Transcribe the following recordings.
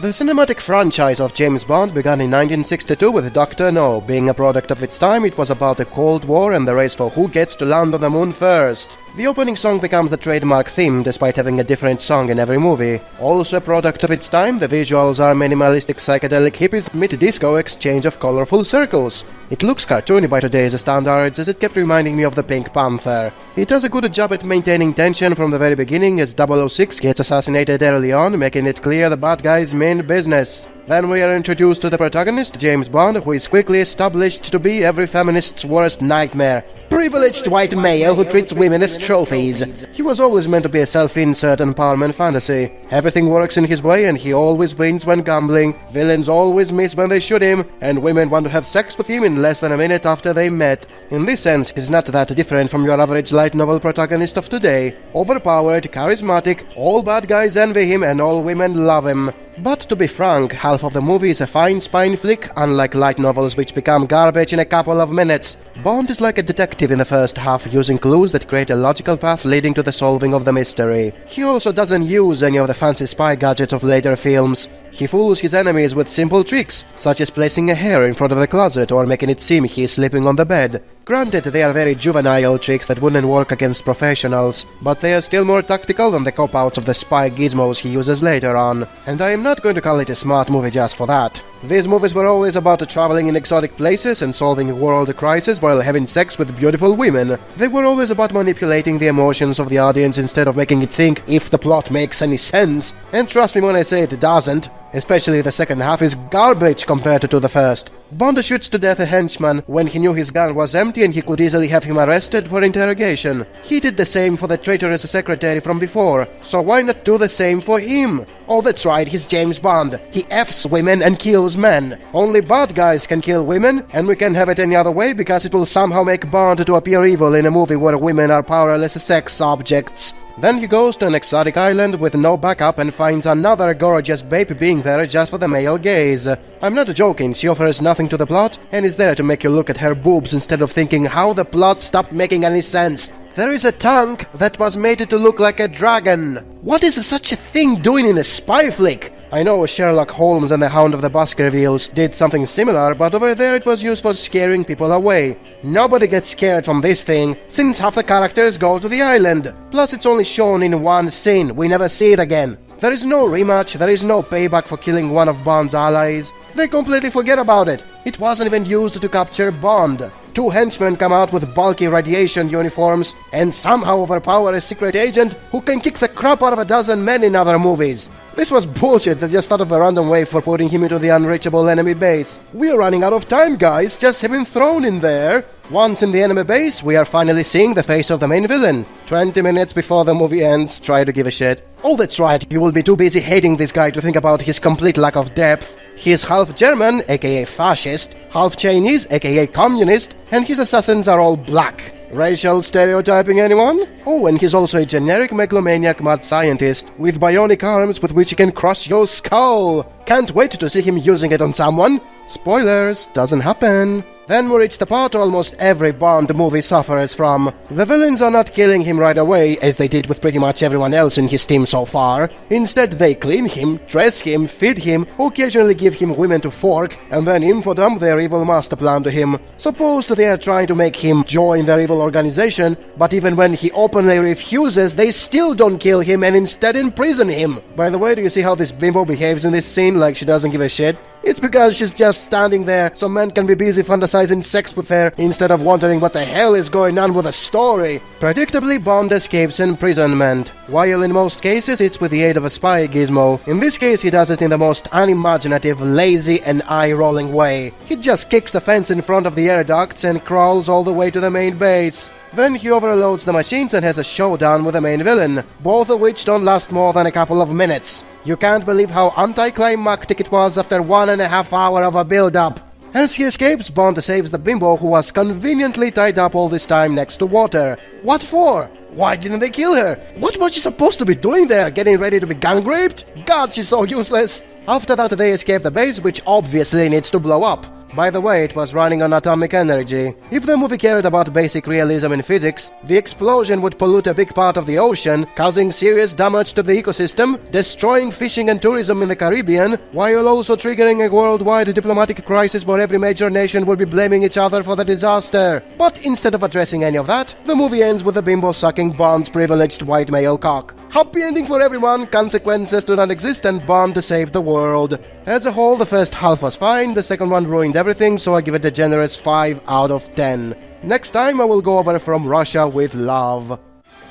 The cinematic franchise of James Bond began in 1962 with Dr. No. Being a product of its time, it was about the Cold War and the race for who gets to land on the moon first. The opening song becomes the trademark theme, despite having a different song in every movie. Also a product of its time, the visuals are minimalistic psychedelic hippies mid-disco exchange of colorful circles. It looks cartoony by today's standards, as it kept reminding me of the Pink Panther. It does a good job at maintaining tension from the very beginning, as 006 gets assassinated early on, making it clear the bad guy's main business. Then we are introduced to the protagonist, James Bond, who is quickly established to be every feminist's worst nightmare. Privileged white male who treats women as trophies. He was always meant to be a self-insert empowerment fantasy. Everything works in his way and he always wins when gambling. Villains always miss when they shoot him, and women want to have sex with him in less than a minute after they met. In this sense, he's not that different from your average light novel protagonist of today. Overpowered, charismatic, all bad guys envy him and all women love him. But to be frank, half of the movie is a fine spine flick, unlike light novels which become garbage in a couple of minutes. Bond is like a detective in the first half, using clues that create a logical path leading to the solving of the mystery. He also doesn't use any of the fancy spy gadgets of later films. He fools his enemies with simple tricks, such as placing a hair in front of the closet or making it seem he is sleeping on the bed. Granted, they are very juvenile tricks that wouldn't work against professionals, but they are still more tactical than the cop-outs of the spy gizmos he uses later on. And I am not going to call it a smart movie just for that. These movies were always about traveling in exotic places and solving world crises while having sex with beautiful women. They were always about manipulating the emotions of the audience instead of making it think if the plot makes any sense. And trust me when I say it doesn't. Especially the second half is garbage compared to the first. Bond shoots to death a henchman when he knew his gun was empty and he could easily have him arrested for interrogation. He did the same for the traitorous secretary from before, so why not do the same for him? Oh, that's right, he's James Bond. He F's women and kills men. Only bad guys can kill women, and we can't have it any other way because it will somehow make Bond to appear evil in a movie where women are powerless sex objects. Then he goes to an exotic island with no backup and finds another gorgeous babe being there just for the male gaze. I'm not joking, she offers nothing to the plot and is there to make you look at her boobs instead of thinking how the plot stopped making any sense. There is a tank that was made to look like a dragon. What is such a thing doing in a spy flick? I know Sherlock Holmes and the Hound of the Baskervilles did something similar, but over there it was used for scaring people away. Nobody gets scared from this thing, since half the characters go to the island. Plus it's only shown in one scene, we never see it again. There is no rematch, there is no payback for killing one of Bond's allies. They completely forget about it. It wasn't even used to capture Bond. Two henchmen come out with bulky radiation uniforms and somehow overpower a secret agent who can kick the crap out of a dozen men in other movies. This was bullshit that just thought of a random way for putting him into the unreachable enemy base. We're running out of time, guys, just have him thrown in there. Once in the enemy base, we are finally seeing the face of the main villain. 20 minutes before the movie ends, try to give a shit. Oh, that's right, you will be too busy hating this guy to think about his complete lack of depth. He is half German, aka fascist, half Chinese, aka communist, and his assassins are all black. Racial stereotyping, anyone? Oh, and he's also a generic megalomaniac mad scientist with bionic arms with which he can crush your skull. Can't wait to see him using it on someone. Spoilers, doesn't happen. Then we reach the part almost every Bond movie suffers from. The villains are not killing him right away, as they did with pretty much everyone else in his team so far. Instead, they clean him, dress him, feed him, occasionally give him women to fork, and then infodump their evil master plan to him. Supposed they are trying to make him join their evil organization, but even when he openly refuses, they still don't kill him and instead imprison him. By the way, do you see how this bimbo behaves in this scene like she doesn't give a shit? It's because she's just standing there so men can be busy fantasizing sex with her instead of wondering what the hell is going on with the story. Predictably, Bond escapes imprisonment. While in most cases it's with the aid of a spy gizmo, in this case he does it in the most unimaginative, lazy and eye-rolling way. He just kicks the fence in front of the air ducts and crawls all the way to the main base. Then he overloads the machines and has a showdown with the main villain, both of which don't last more than a couple of minutes. You can't believe how anticlimactic it was after 1.5 hours of a build-up. As he escapes, Bond saves the bimbo who was conveniently tied up all this time next to water. What for? Why didn't they kill her? What was she supposed to be doing there, getting ready to be gang-raped? God, she's so useless! After that they escape the base, which obviously needs to blow up. By the way, it was running on atomic energy. If the movie cared about basic realism in physics, the explosion would pollute a big part of the ocean, causing serious damage to the ecosystem, destroying fishing and tourism in the Caribbean, while also triggering a worldwide diplomatic crisis where every major nation would be blaming each other for the disaster. But instead of addressing any of that, the movie ends with the bimbo sucking Bond's privileged white male cock. Happy ending for everyone, consequences do not exist, and Bond to save the world. As a whole, the first half was fine, the second one ruined everything, so I give it a generous 5 out of 10. Next time I will go over From Russia with Love.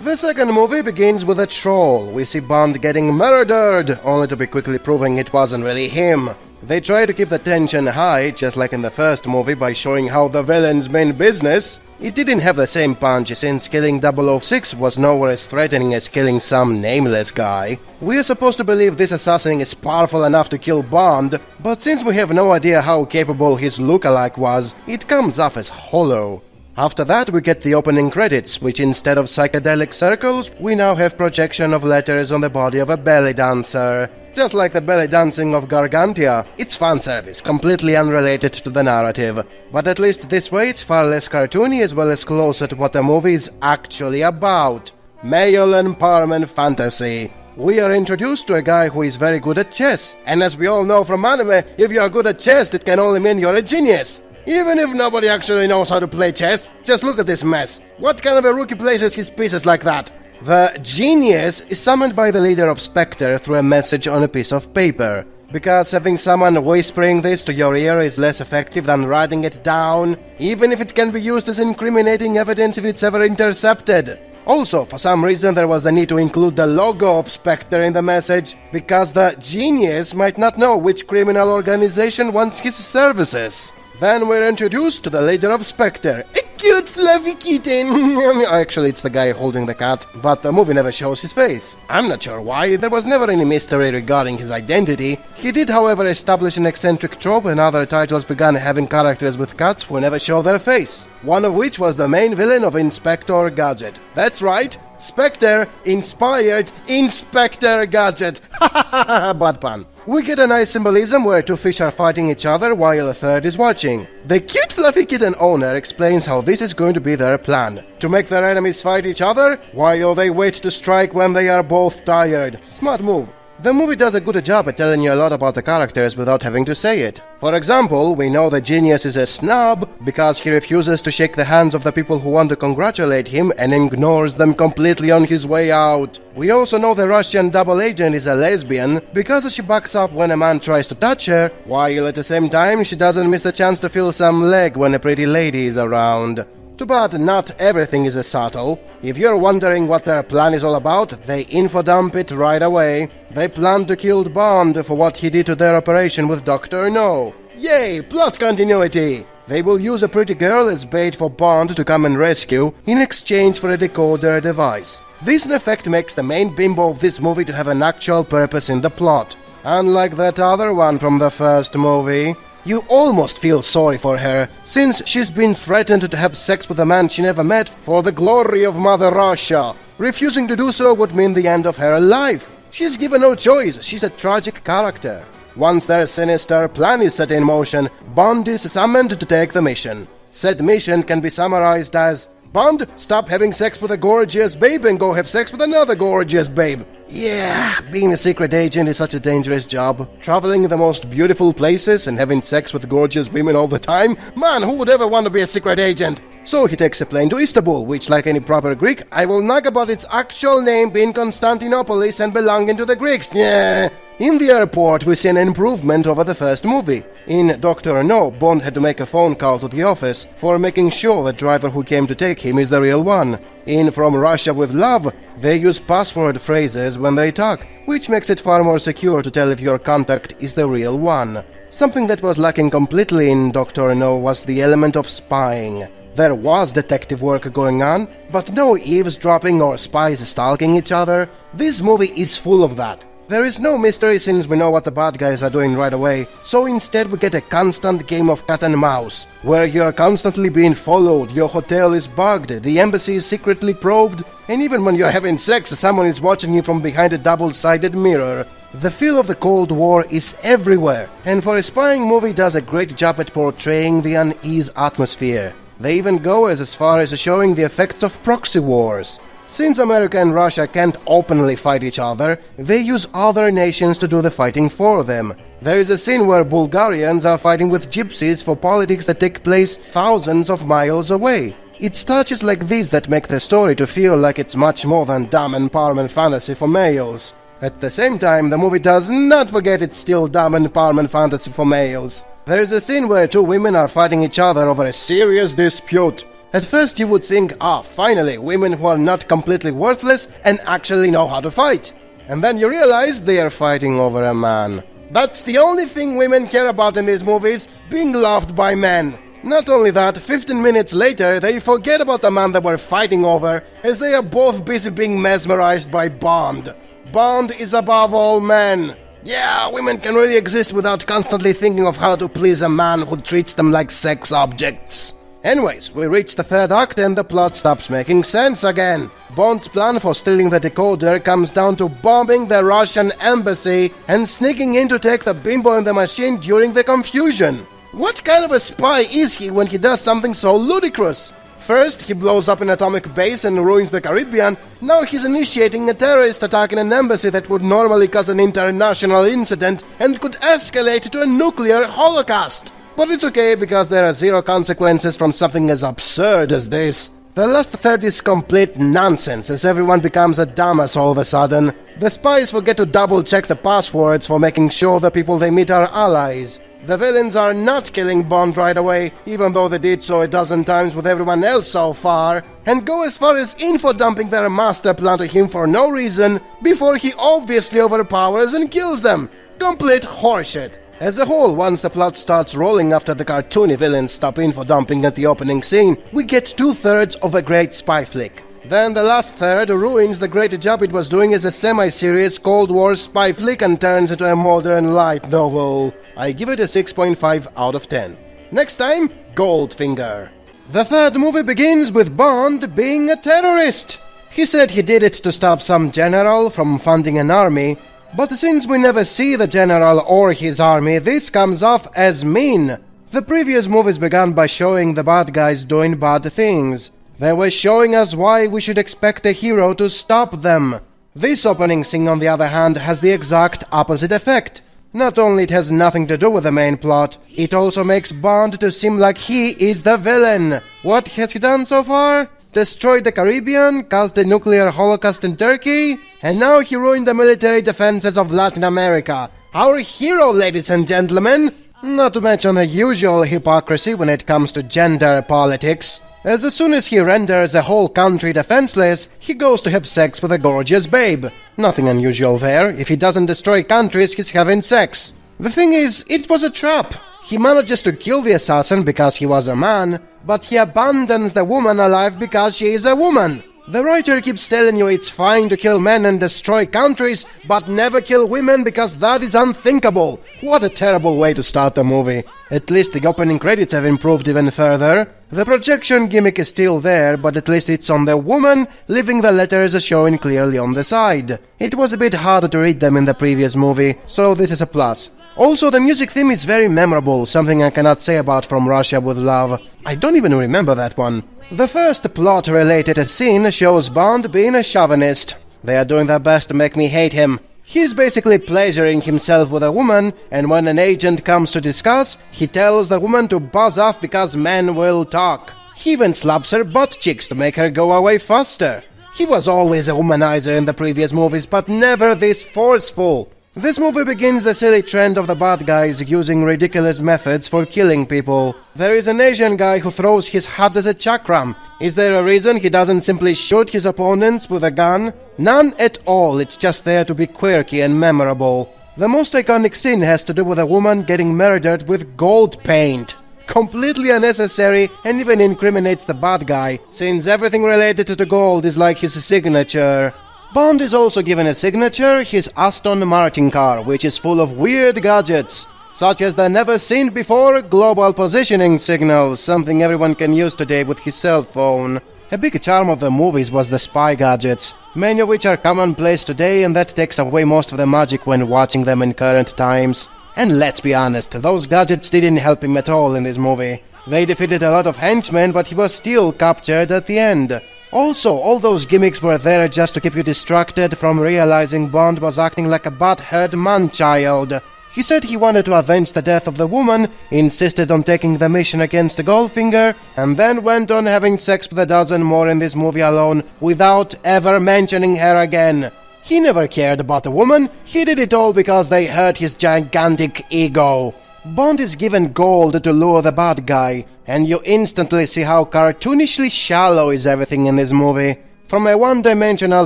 The second movie begins with a troll. We see Bond getting murdered, only to be quickly proving it wasn't really him. They try to keep the tension high, just like in the first movie, by showing how the villains mean business. It didn't have the same punch, since killing 006 was nowhere as threatening as killing some nameless guy. We are supposed to believe this assassin is powerful enough to kill Bond, but since we have no idea how capable his lookalike was, it comes off as hollow. After that we get the opening credits, which instead of psychedelic circles, we now have projection of letters on the body of a belly dancer. Just like the belly dancing of Gargantia, it's fanservice, completely unrelated to the narrative. But at least this way it's far less cartoony as well as closer to what the movie is actually about. Male empowerment fantasy. We are introduced to a guy who is very good at chess, and as we all know from anime, if you are good at chess it can only mean you're a genius. Even if nobody actually knows how to play chess, just look at this mess. What kind of a rookie places his pieces like that? The genius is summoned by the leader of Spectre through a message on a piece of paper. Because having someone whispering this to your ear is less effective than writing it down, even if it can be used as incriminating evidence if it's ever intercepted. Also, for some reason there was the need to include the logo of Spectre in the message, because the genius might not know which criminal organization wants his services. Then we're introduced to the leader of Spectre, a cute fluffy kitten. Actually, it's the guy holding the cat, but the movie never shows his face. I'm not sure why, there was never any mystery regarding his identity. He did, however, establish an eccentric trope, and other titles began having characters with cats who never show their face. One of which was the main villain of Inspector Gadget. That's right, Spectre inspired Inspector Gadget. Bad pun. We get a nice symbolism where two fish are fighting each other while a third is watching. The cute fluffy kitten owner explains how this is going to be their plan. To make their enemies fight each other, while they wait to strike when they are both tired. Smart move. The movie does a good job at telling you a lot about the characters without having to say it. For example, we know the genius is a snob because he refuses to shake the hands of the people who want to congratulate him and ignores them completely on his way out. We also know the Russian double agent is a lesbian because she backs up when a man tries to touch her, while at the same time she doesn't miss the chance to feel some leg when a pretty lady is around. Too bad not everything is as subtle. If you're wondering what their plan is all about, they infodump it right away. They plan to kill Bond for what he did to their operation with Dr. No. Yay, plot continuity! They will use a pretty girl as bait for Bond to come and rescue in exchange for a decoder device. This in effect makes the main bimbo of this movie to have an actual purpose in the plot. Unlike that other one from the first movie. You almost feel sorry for her, since she's been threatened to have sex with a man she never met for the glory of Mother Russia. Refusing to do so would mean the end of her life. She's given no choice, she's a tragic character. Once their sinister plan is set in motion, Bond is summoned to take the mission. Said mission can be summarized as, Bond, stop having sex with a gorgeous babe and go have sex with another gorgeous babe. Yeah, being a secret agent is such a dangerous job. Traveling the most beautiful places and having sex with gorgeous women all the time? Man, who would ever want to be a secret agent? So he takes a plane to Istanbul, which, like any proper Greek, I will nag about its actual name being Constantinopolis and belonging to the Greeks. Yeah. In the airport, we see an improvement over the first movie. In Dr. No, Bond had to make a phone call to the office for making sure the driver who came to take him is the real one. In From Russia with Love, they use password phrases when they talk, which makes it far more secure to tell if your contact is the real one. Something that was lacking completely in Dr. No was the element of spying. There was detective work going on, but no eavesdropping or spies stalking each other. This movie is full of that. There is no mystery since we know what the bad guys are doing right away, so instead we get a constant game of cat and mouse, where you are constantly being followed, your hotel is bugged, the embassy is secretly probed, and even when you're having sex, someone is watching you from behind a double-sided mirror. The feel of the Cold War is everywhere, and for a spying movie does a great job at portraying the unease atmosphere. They even go as far as showing the effects of proxy wars. Since America and Russia can't openly fight each other, they use other nations to do the fighting for them. There is a scene where Bulgarians are fighting with gypsies for politics that take place thousands of miles away. It's touches like these that make the story to feel like it's much more than dumb empowerment fantasy for males. At the same time, the movie does not forget it's still dumb empowerment fantasy for males. There is a scene where two women are fighting each other over a serious dispute. At first you would think, finally, women who are not completely worthless and actually know how to fight. And then you realize they are fighting over a man. That's the only thing women care about in these movies, being loved by men. Not only that, 15 minutes later they forget about the man they were fighting over, as they are both busy being mesmerized by Bond. Bond is above all men. Yeah, women can really exist without constantly thinking of how to please a man who treats them like sex objects. Anyways, we reach the third act and the plot stops making sense again. Bond's plan for stealing the decoder comes down to bombing the Russian embassy and sneaking in to take the bimbo in the machine during the confusion. What kind of a spy is he when he does something so ludicrous? First, he blows up an atomic base and ruins the Caribbean. Now he's initiating a terrorist attack in an embassy that would normally cause an international incident and could escalate to a nuclear holocaust. But it's okay because there are zero consequences from something as absurd as this. The last third is complete nonsense as everyone becomes a dumbass all of a sudden. The spies forget to double check the passwords for making sure the people they meet are allies. The villains are not killing Bond right away, even though they did so a dozen times with everyone else so far, and go as far as info-dumping their master plan to him for no reason, before he obviously overpowers and kills them. Complete horseshit. As a whole, once the plot starts rolling after the cartoony villains stop info-dumping at the opening scene, we get 2/3 of a great spy flick. Then the last third ruins the great job it was doing as a semi-serious Cold War spy flick and turns into a modern light novel. I give it a 6.5 out of 10. Next time, Goldfinger. The third movie begins with Bond being a terrorist. He said he did it to stop some general from funding an army, but since we never see the general or his army, this comes off as mean. The previous movies began by showing the bad guys doing bad things. They were showing us why we should expect a hero to stop them. This opening scene, on the other hand, has the exact opposite effect. Not only it has nothing to do with the main plot, it also makes Bond to seem like he is the villain. What has he done so far? Destroyed the Caribbean, caused a nuclear holocaust in Turkey, and now he ruined the military defenses of Latin America. Our hero, ladies and gentlemen! Not to mention the usual hypocrisy when it comes to gender politics. As soon as he renders a whole country defenseless, he goes to have sex with a gorgeous babe. Nothing unusual there. If he doesn't destroy countries, he's having sex. The thing is, it was a trap. He manages to kill the assassin because he was a man, but he abandons the woman alive because she is a woman. The writer keeps telling you it's fine to kill men and destroy countries, but never kill women because that is unthinkable. What a terrible way to start the movie. At least the opening credits have improved even further. The projection gimmick is still there, but at least it's on the woman, leaving the letters showing clearly on the side. It was a bit harder to read them in the previous movie, so this is a plus. Also, the music theme is very memorable, something I cannot say about From Russia with Love. I don't even remember that one. The first plot-related scene shows Bond being a chauvinist. They are doing their best to make me hate him. He's basically pleasuring himself with a woman, and when an agent comes to discuss, he tells the woman to buzz off because men will talk. He even slaps her butt cheeks to make her go away faster. He was always a womanizer in the previous movies, but never this forceful. This movie begins the silly trend of the bad guys using ridiculous methods for killing people. There is an Asian guy who throws his hat as a chakram. Is there a reason he doesn't simply shoot his opponents with a gun? None at all, it's just there to be quirky and memorable. The most iconic scene has to do with a woman getting murdered with gold paint. Completely unnecessary and even incriminates the bad guy, since everything related to the gold is like his signature. Bond is also given a signature, his Aston Martin car, which is full of weird gadgets, such as the never-seen-before global positioning signal, something everyone can use today with his cell phone. A big charm of the movies was the spy gadgets, many of which are commonplace today, and that takes away most of the magic when watching them in current times. And let's be honest, those gadgets didn't help him at all in this movie. They defeated a lot of henchmen, but he was still captured at the end. Also, all those gimmicks were there just to keep you distracted from realizing Bond was acting like a butthurt man-child. He said he wanted to avenge the death of the woman, insisted on taking the mission against Goldfinger, and then went on having sex with a dozen more in this movie alone, without ever mentioning her again. He never cared about the woman, he did it all because they hurt his gigantic ego. Bond is given gold to lure the bad guy, and you instantly see how cartoonishly shallow is everything in this movie. From a one-dimensional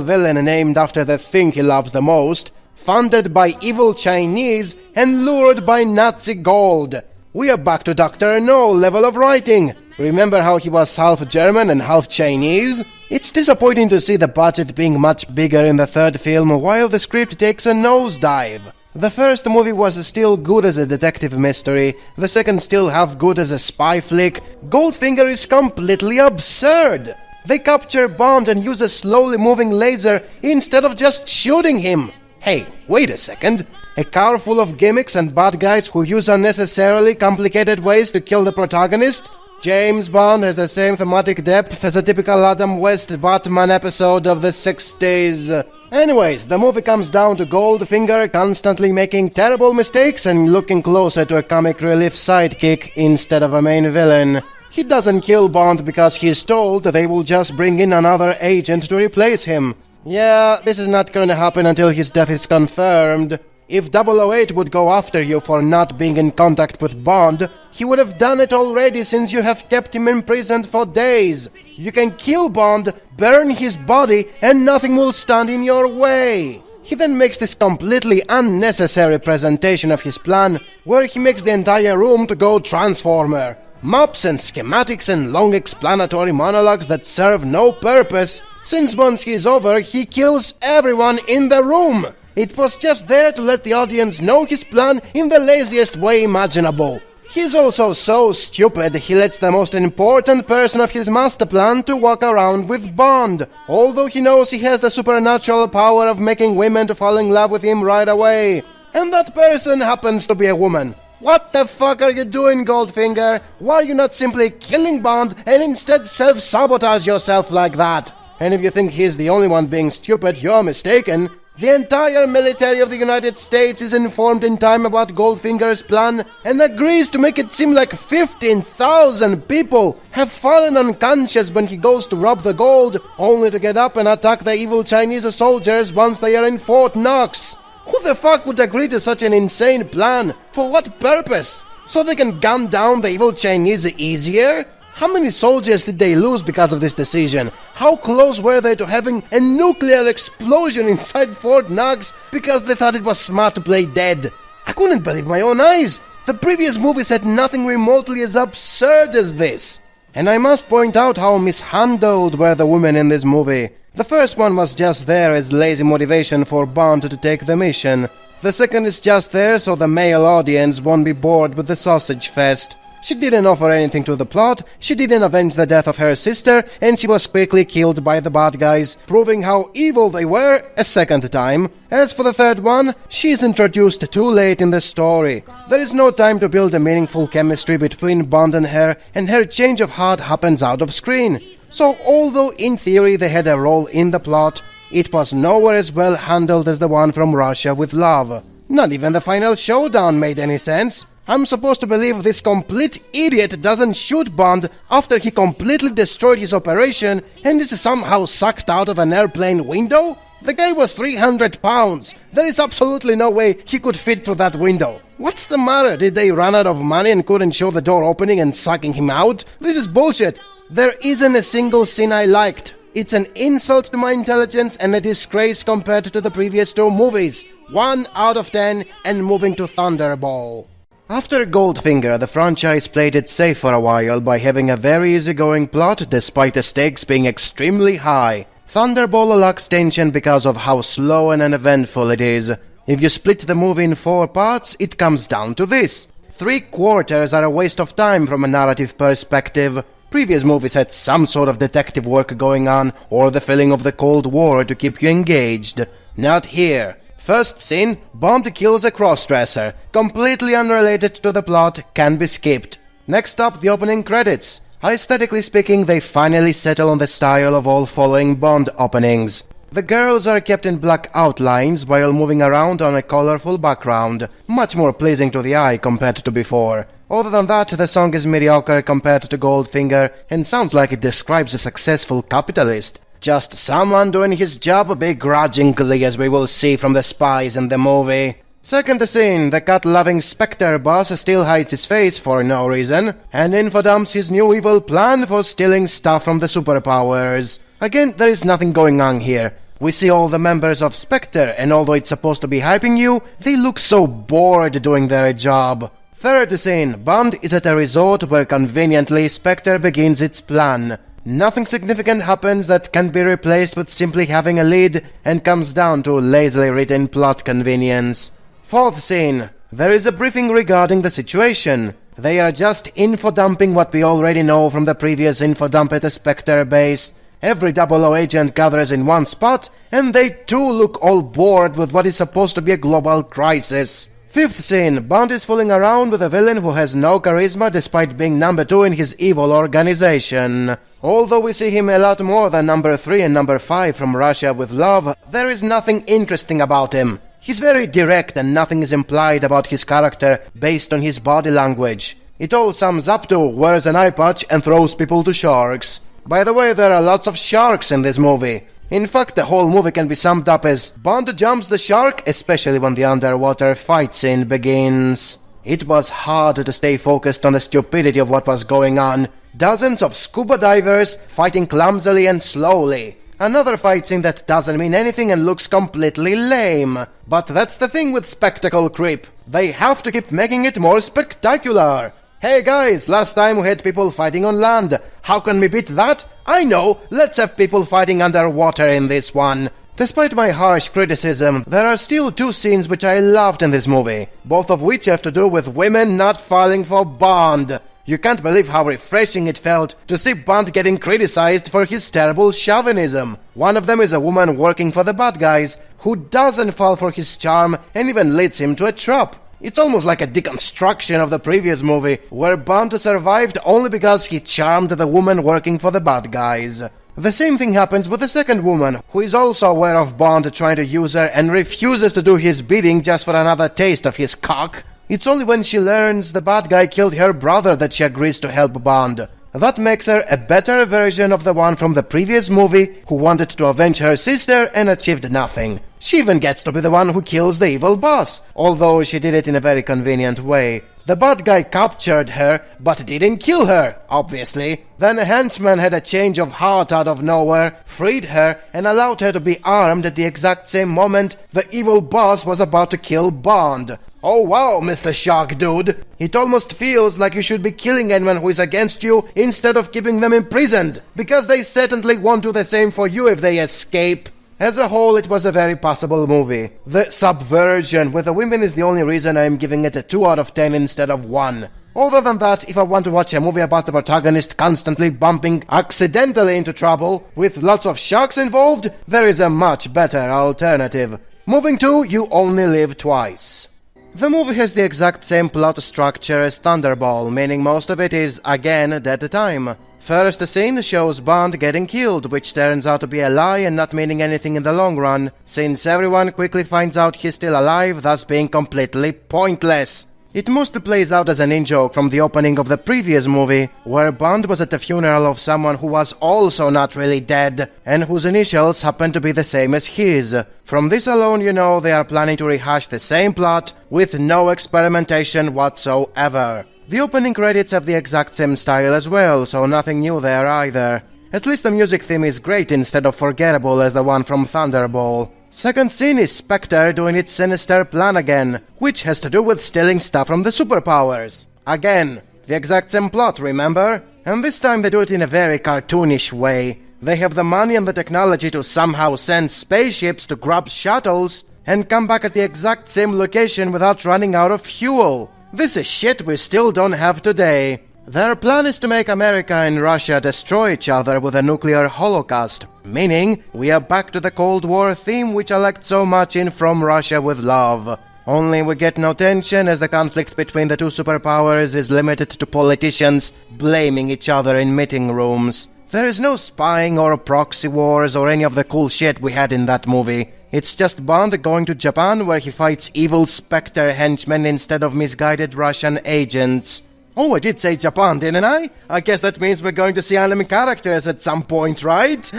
villain named after the thing he loves the most, funded by evil Chinese, and lured by Nazi gold. We are back to Dr. No level of writing. Remember how he was half German and half Chinese? It's disappointing to see the budget being much bigger in the third film while the script takes a nosedive. The first movie was still good as a detective mystery, the second still half good as a spy flick. Goldfinger is completely absurd. They capture Bond and use a slowly moving laser instead of just shooting him. Hey, wait a second. A car full of gimmicks and bad guys who use unnecessarily complicated ways to kill the protagonist? James Bond has the same thematic depth as a typical Adam West Batman episode of the 60s. Anyways, the movie comes down to Goldfinger constantly making terrible mistakes and looking closer to a comic relief sidekick instead of a main villain. He doesn't kill Bond because he's told that they will just bring in another agent to replace him. Yeah, this is not going to happen until his death is confirmed. If 008 would go after you for not being in contact with Bond, he would have done it already since you have kept him imprisoned for days. You can kill Bond, burn his body, and nothing will stand in your way. He then makes this completely unnecessary presentation of his plan, where he makes the entire room to go Transformer. Maps and schematics and long explanatory monologues that serve no purpose, since once he's over, he kills everyone in the room. It was just there to let the audience know his plan in the laziest way imaginable. He's also so stupid he lets the most important person of his master plan to walk around with Bond, although he knows he has the supernatural power of making women to fall in love with him right away. And that person happens to be a woman. What the fuck are you doing, Goldfinger? Why are you not simply killing Bond and instead self-sabotage yourself like that? And if you think he's the only one being stupid, you're mistaken. The entire military of the United States is informed in time about Goldfinger's plan and agrees to make it seem like 15,000 people have fallen unconscious when he goes to rob the gold, only to get up and attack the evil Chinese soldiers once they are in Fort Knox. Who the fuck would agree to such an insane plan? For what purpose? So they can gun down the evil Chinese easier? How many soldiers did they lose because of this decision? How close were they to having a nuclear explosion inside Fort Knox because they thought it was smart to play dead? I couldn't believe my own eyes. The previous movies had nothing remotely as absurd as this. And I must point out how mishandled were the women in this movie. The first one was just there as lazy motivation for Bond to take the mission. The second is just there so the male audience won't be bored with the sausage fest. She didn't offer anything to the plot, she didn't avenge the death of her sister, and she was quickly killed by the bad guys, proving how evil they were a second time. As for the third one, she is introduced too late in the story. There is no time to build a meaningful chemistry between Bond and her change of heart happens out of screen. So although in theory they had a role in the plot, it was nowhere as well handled as the one from Russia with Love. Not even the final showdown made any sense. I'm supposed to believe this complete idiot doesn't shoot Bond after he completely destroyed his operation and is somehow sucked out of an airplane window? The guy was 300 pounds. There is absolutely no way he could fit through that window. What's the matter? Did they run out of money and couldn't show the door opening and sucking him out? This is bullshit. There isn't a single scene I liked. It's an insult to my intelligence and a disgrace compared to the previous two movies. 1 out of 10 and moving to Thunderball. After Goldfinger, the franchise played it safe for a while by having a very easygoing plot despite the stakes being extremely high. Thunderball lacks tension because of how slow and uneventful it is. If you split the movie in 4 parts, it comes down to this. 3/4 are a waste of time from a narrative perspective. Previous movies had some sort of detective work going on, or the feeling of the Cold War to keep you engaged. Not here. First scene, Bond kills a crossdresser. Completely unrelated to the plot, can be skipped. Next up, the opening credits. Aesthetically speaking, they finally settle on the style of all following Bond openings. The girls are kept in black outlines while moving around on a colorful background, much more pleasing to the eye compared to before. Other than that, the song is mediocre compared to Goldfinger and sounds like it describes a successful capitalist. Just someone doing his job begrudgingly, as we will see from the spies in the movie. Second scene, the cat-loving Spectre boss still hides his face for no reason, and infodumps his new evil plan for stealing stuff from the superpowers. Again, there is nothing going on here. We see all the members of Spectre, and although it's supposed to be hyping you, they look so bored doing their job. Third scene, Bond is at a resort where conveniently Spectre begins its plan. Nothing significant happens that can be replaced with simply having a lead, and comes down to lazily written plot convenience. Fourth scene, there is a briefing regarding the situation. They are just info-dumping what we already know from the previous info-dump at the Spectre base. Every 00 agent gathers in one spot, and they too look all bored with what is supposed to be a global crisis. Fifth scene, Bond is fooling around with a villain who has no charisma despite being number 2 in his evil organization. Although we see him a lot more than number 3 and number 5 from Russia with Love, there is nothing interesting about him. He's very direct and nothing is implied about his character based on his body language. It all sums up to wears an eye patch and throws people to sharks. By the way, there are lots of sharks in this movie. In fact, the whole movie can be summed up as Bond jumps the shark, especially when the underwater fight scene begins. It was hard to stay focused on the stupidity of what was going on. Dozens of scuba divers fighting clumsily and slowly. Another fight scene that doesn't mean anything and looks completely lame. But that's the thing with spectacle creep. They have to keep making it more spectacular. Hey guys, last time we had people fighting on land. How can we beat that? I know, let's have people fighting underwater in this one. Despite my harsh criticism, there are still 2 scenes which I loved in this movie, both of which have to do with women not falling for Bond. You can't believe how refreshing it felt to see Bond getting criticized for his terrible chauvinism. One of them is a woman working for the bad guys, who doesn't fall for his charm and even leads him to a trap. It's almost like a deconstruction of the previous movie, where Bond survived only because he charmed the woman working for the bad guys. The same thing happens with the second woman, who is also aware of Bond trying to use her and refuses to do his bidding just for another taste of his cock. It's only when she learns the bad guy killed her brother that she agrees to help Bond. That makes her a better version of the one from the previous movie, who wanted to avenge her sister and achieved nothing. She even gets to be the one who kills the evil boss, although she did it in a very convenient way. The bad guy captured her, but didn't kill her, obviously. Then a henchman had a change of heart out of nowhere, freed her, and allowed her to be armed at the exact same moment the evil boss was about to kill Bond. Oh wow, Mr. Shark Dude! It almost feels like you should be killing anyone who is against you instead of keeping them imprisoned, because they certainly won't do the same for you if they escape. As a whole, it was a very passable movie. The subversion with the women is the only reason I am giving it a 2 out of 10 instead of 1. Other than that, if I want to watch a movie about the protagonist constantly bumping accidentally into trouble, with lots of sharks involved, there is a much better alternative. Moving to You Only Live Twice. The movie has the exact same plot structure as Thunderball, meaning most of it is, again, dead time. First scene shows Bond getting killed, which turns out to be a lie and not meaning anything in the long run, since everyone quickly finds out he's still alive, thus being completely pointless. It mostly plays out as an in-joke from the opening of the previous movie, where Bond was at the funeral of someone who was also not really dead, and whose initials happen to be the same as his. From this alone, you know they are planning to rehash the same plot, with no experimentation whatsoever. The opening credits have the exact same style as well, so nothing new there either. At least the music theme is great instead of forgettable as the one from Thunderball. Second scene is Spectre doing its sinister plan again, which has to do with stealing stuff from the superpowers. Again, the exact same plot, remember? And this time they do it in a very cartoonish way. They have the money and the technology to somehow send spaceships to grab shuttles and come back at the exact same location without running out of fuel. This is shit we still don't have today. Their plan is to make America and Russia destroy each other with a nuclear holocaust, meaning we are back to the Cold War theme which I liked so much in From Russia with Love. Only we get no tension as the conflict between the two superpowers is limited to politicians blaming each other in meeting rooms. There is no spying or proxy wars or any of the cool shit we had in that movie. It's just Bond going to Japan where he fights evil Spectre henchmen instead of misguided Russian agents. Oh, I did say Japan, didn't I? I guess that means we're going to see anime characters at some point, right?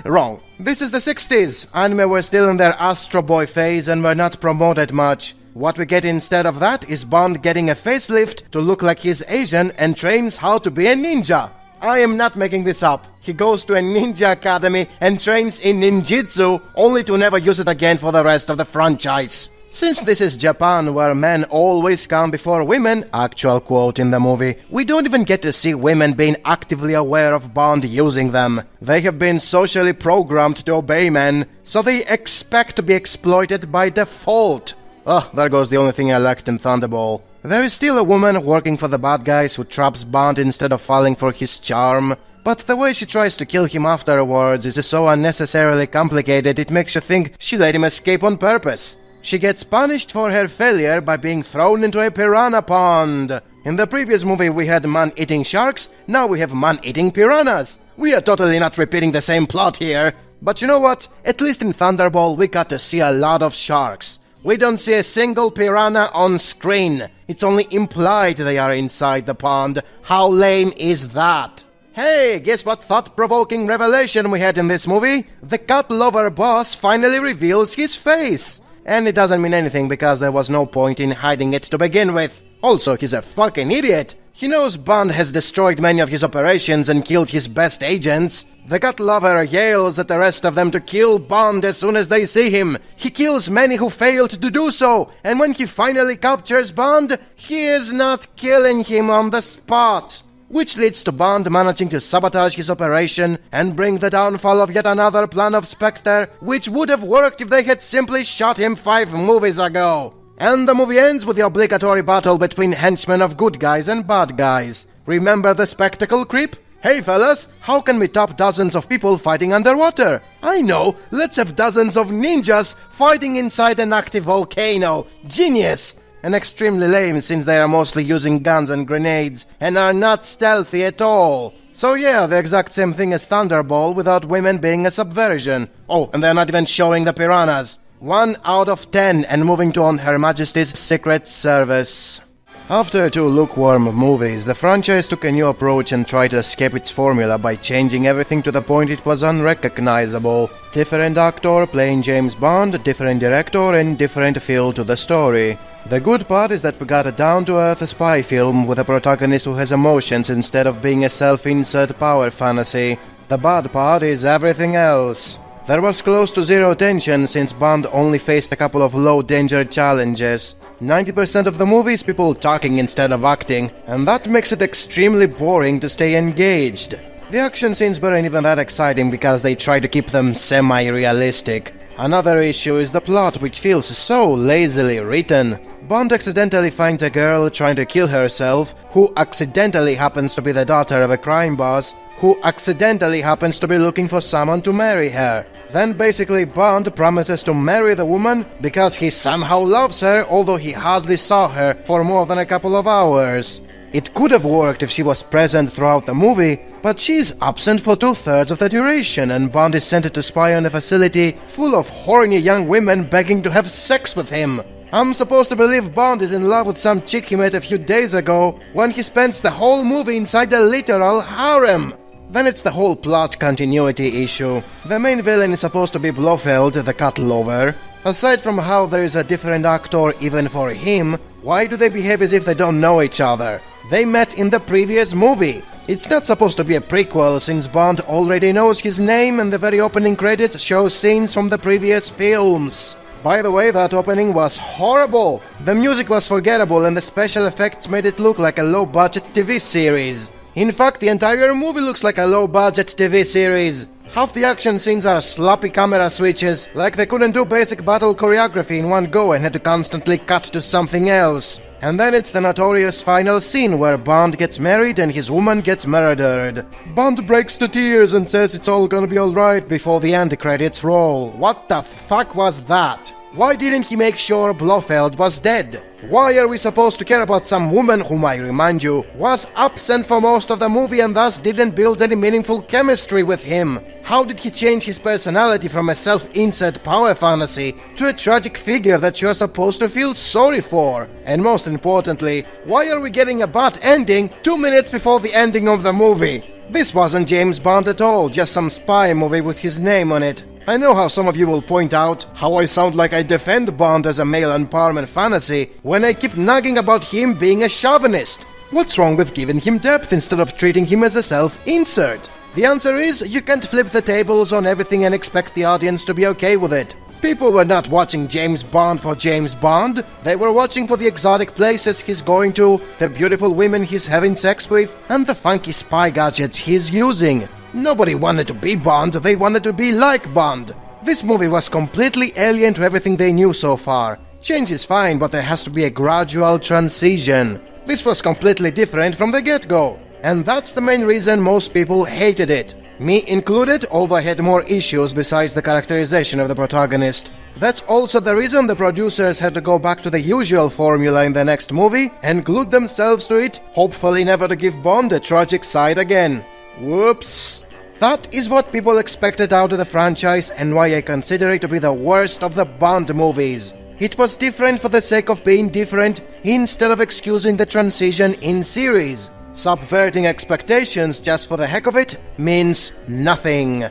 Wrong. This is the 60s. Anime were still in their Astro Boy phase and were not promoted much. What we get instead of that is Bond getting a facelift to look like he's Asian and trains how to be a ninja. I am not making this up. He goes to a ninja academy and trains in ninjutsu, only to never use it again for the rest of the franchise. Since this is Japan, where men always come before women, actual quote in the movie, we don't even get to see women being actively aware of Bond using them. They have been socially programmed to obey men, so they expect to be exploited by default. Oh, there goes the only thing I liked in Thunderball. There is still a woman working for the bad guys who traps Bond instead of falling for his charm. But the way she tries to kill him afterwards is so unnecessarily complicated it makes you think she let him escape on purpose. She gets punished for her failure by being thrown into a piranha pond. In the previous movie we had man-eating sharks, now we have man-eating piranhas. We are totally not repeating the same plot here. But you know what? At least in Thunderball we got to see a lot of sharks. We don't see a single piranha on screen. It's only implied they are inside the pond. How lame is that? Hey, guess what thought-provoking revelation we had in this movie? The cat lover boss finally reveals his face. And it doesn't mean anything because there was no point in hiding it to begin with. Also, he's a fucking idiot. He knows Bond has destroyed many of his operations and killed his best agents. The cat lover yells at the rest of them to kill Bond as soon as they see him. He kills many who failed to do so, and when he finally captures Bond, he is not killing him on the spot. Which leads to Bond managing to sabotage his operation and bring the downfall of yet another plan of Spectre, which would have worked if they had simply shot him 5 movies ago. And the movie ends with the obligatory battle between henchmen of good guys and bad guys. Remember the spectacle creep? Hey fellas, how can we top dozens of people fighting underwater? I know, let's have dozens of ninjas fighting inside an active volcano. Genius! And extremely lame since they are mostly using guns and grenades and are not stealthy at all. So yeah, the exact same thing as Thunderball without women being a subversion. Oh, and they're not even showing the piranhas. 1 out of 10 and moving to on Her Majesty's Secret Service. After 2 lukewarm movies, the franchise took a new approach and tried to escape its formula by changing everything to the point it was unrecognizable. Different actor playing James Bond, different director and different feel to the story. The good part is that we got a down-to-earth spy film with a protagonist who has emotions instead of being a self-insert power fantasy. The bad part is everything else. There was close to zero tension since Bond only faced a couple of low-danger challenges. 90% of the movie is people talking instead of acting, and that makes it extremely boring to stay engaged. The action scenes weren't even that exciting because they try to keep them semi-realistic. Another issue is the plot, which feels so lazily written. Bond accidentally finds a girl trying to kill herself, who accidentally happens to be the daughter of a crime boss, who accidentally happens to be looking for someone to marry her. Then basically Bond promises to marry the woman because he somehow loves her, although he hardly saw her for more than a couple of hours. It could have worked if she was present throughout the movie, but she's absent for 2/3 of the duration and Bond is sent to spy on a facility full of horny young women begging to have sex with him. I'm supposed to believe Bond is in love with some chick he met a few days ago when he spends the whole movie inside a literal harem. Then it's the whole plot continuity issue. The main villain is supposed to be Blofeld, the cat lover. Aside from how there is a different actor even for him, why do they behave as if they don't know each other? They met in the previous movie. It's not supposed to be a prequel since Bond already knows his name and the very opening credits show scenes from the previous films. By the way, that opening was horrible. The music was forgettable and the special effects made it look like a low-budget TV series. In fact, the entire movie looks like a low-budget TV series. Half the action scenes are sloppy camera switches, like they couldn't do basic battle choreography in one go and had to constantly cut to something else. And then it's the notorious final scene where Bond gets married and his woman gets murdered. Bond breaks to tears and says it's all gonna be alright before the end credits roll. What the fuck was that? Why didn't he make sure Blofeld was dead? Why are we supposed to care about some woman whom, I remind you, was absent for most of the movie and thus didn't build any meaningful chemistry with him? How did he change his personality from a self-insert power fantasy to a tragic figure that you're supposed to feel sorry for? And most importantly, why are we getting a bad ending 2 minutes before the ending of the movie? This wasn't James Bond at all, just some spy movie with his name on it. I know how some of you will point out how I sound like I defend Bond as a male empowerment fantasy when I keep nagging about him being a chauvinist. What's wrong with giving him depth instead of treating him as a self-insert? The answer is, you can't flip the tables on everything and expect the audience to be okay with it. People were not watching James Bond for James Bond. They were watching for the exotic places he's going to, the beautiful women he's having sex with, and the funky spy gadgets he's using. Nobody wanted to be Bond, they wanted to be like Bond. This movie was completely alien to everything they knew so far. Change is fine, but there has to be a gradual transition. This was completely different from the get-go. And that's the main reason most people hated it. Me included, although I had more issues besides the characterization of the protagonist. That's also the reason the producers had to go back to the usual formula in the next movie and glued themselves to it, hopefully never to give Bond a tragic side again. Whoops. That is what people expected out of the franchise and why I consider it to be the worst of the Bond movies. It was different for the sake of being different instead of excusing the transition in series. Subverting expectations just for the heck of it means nothing.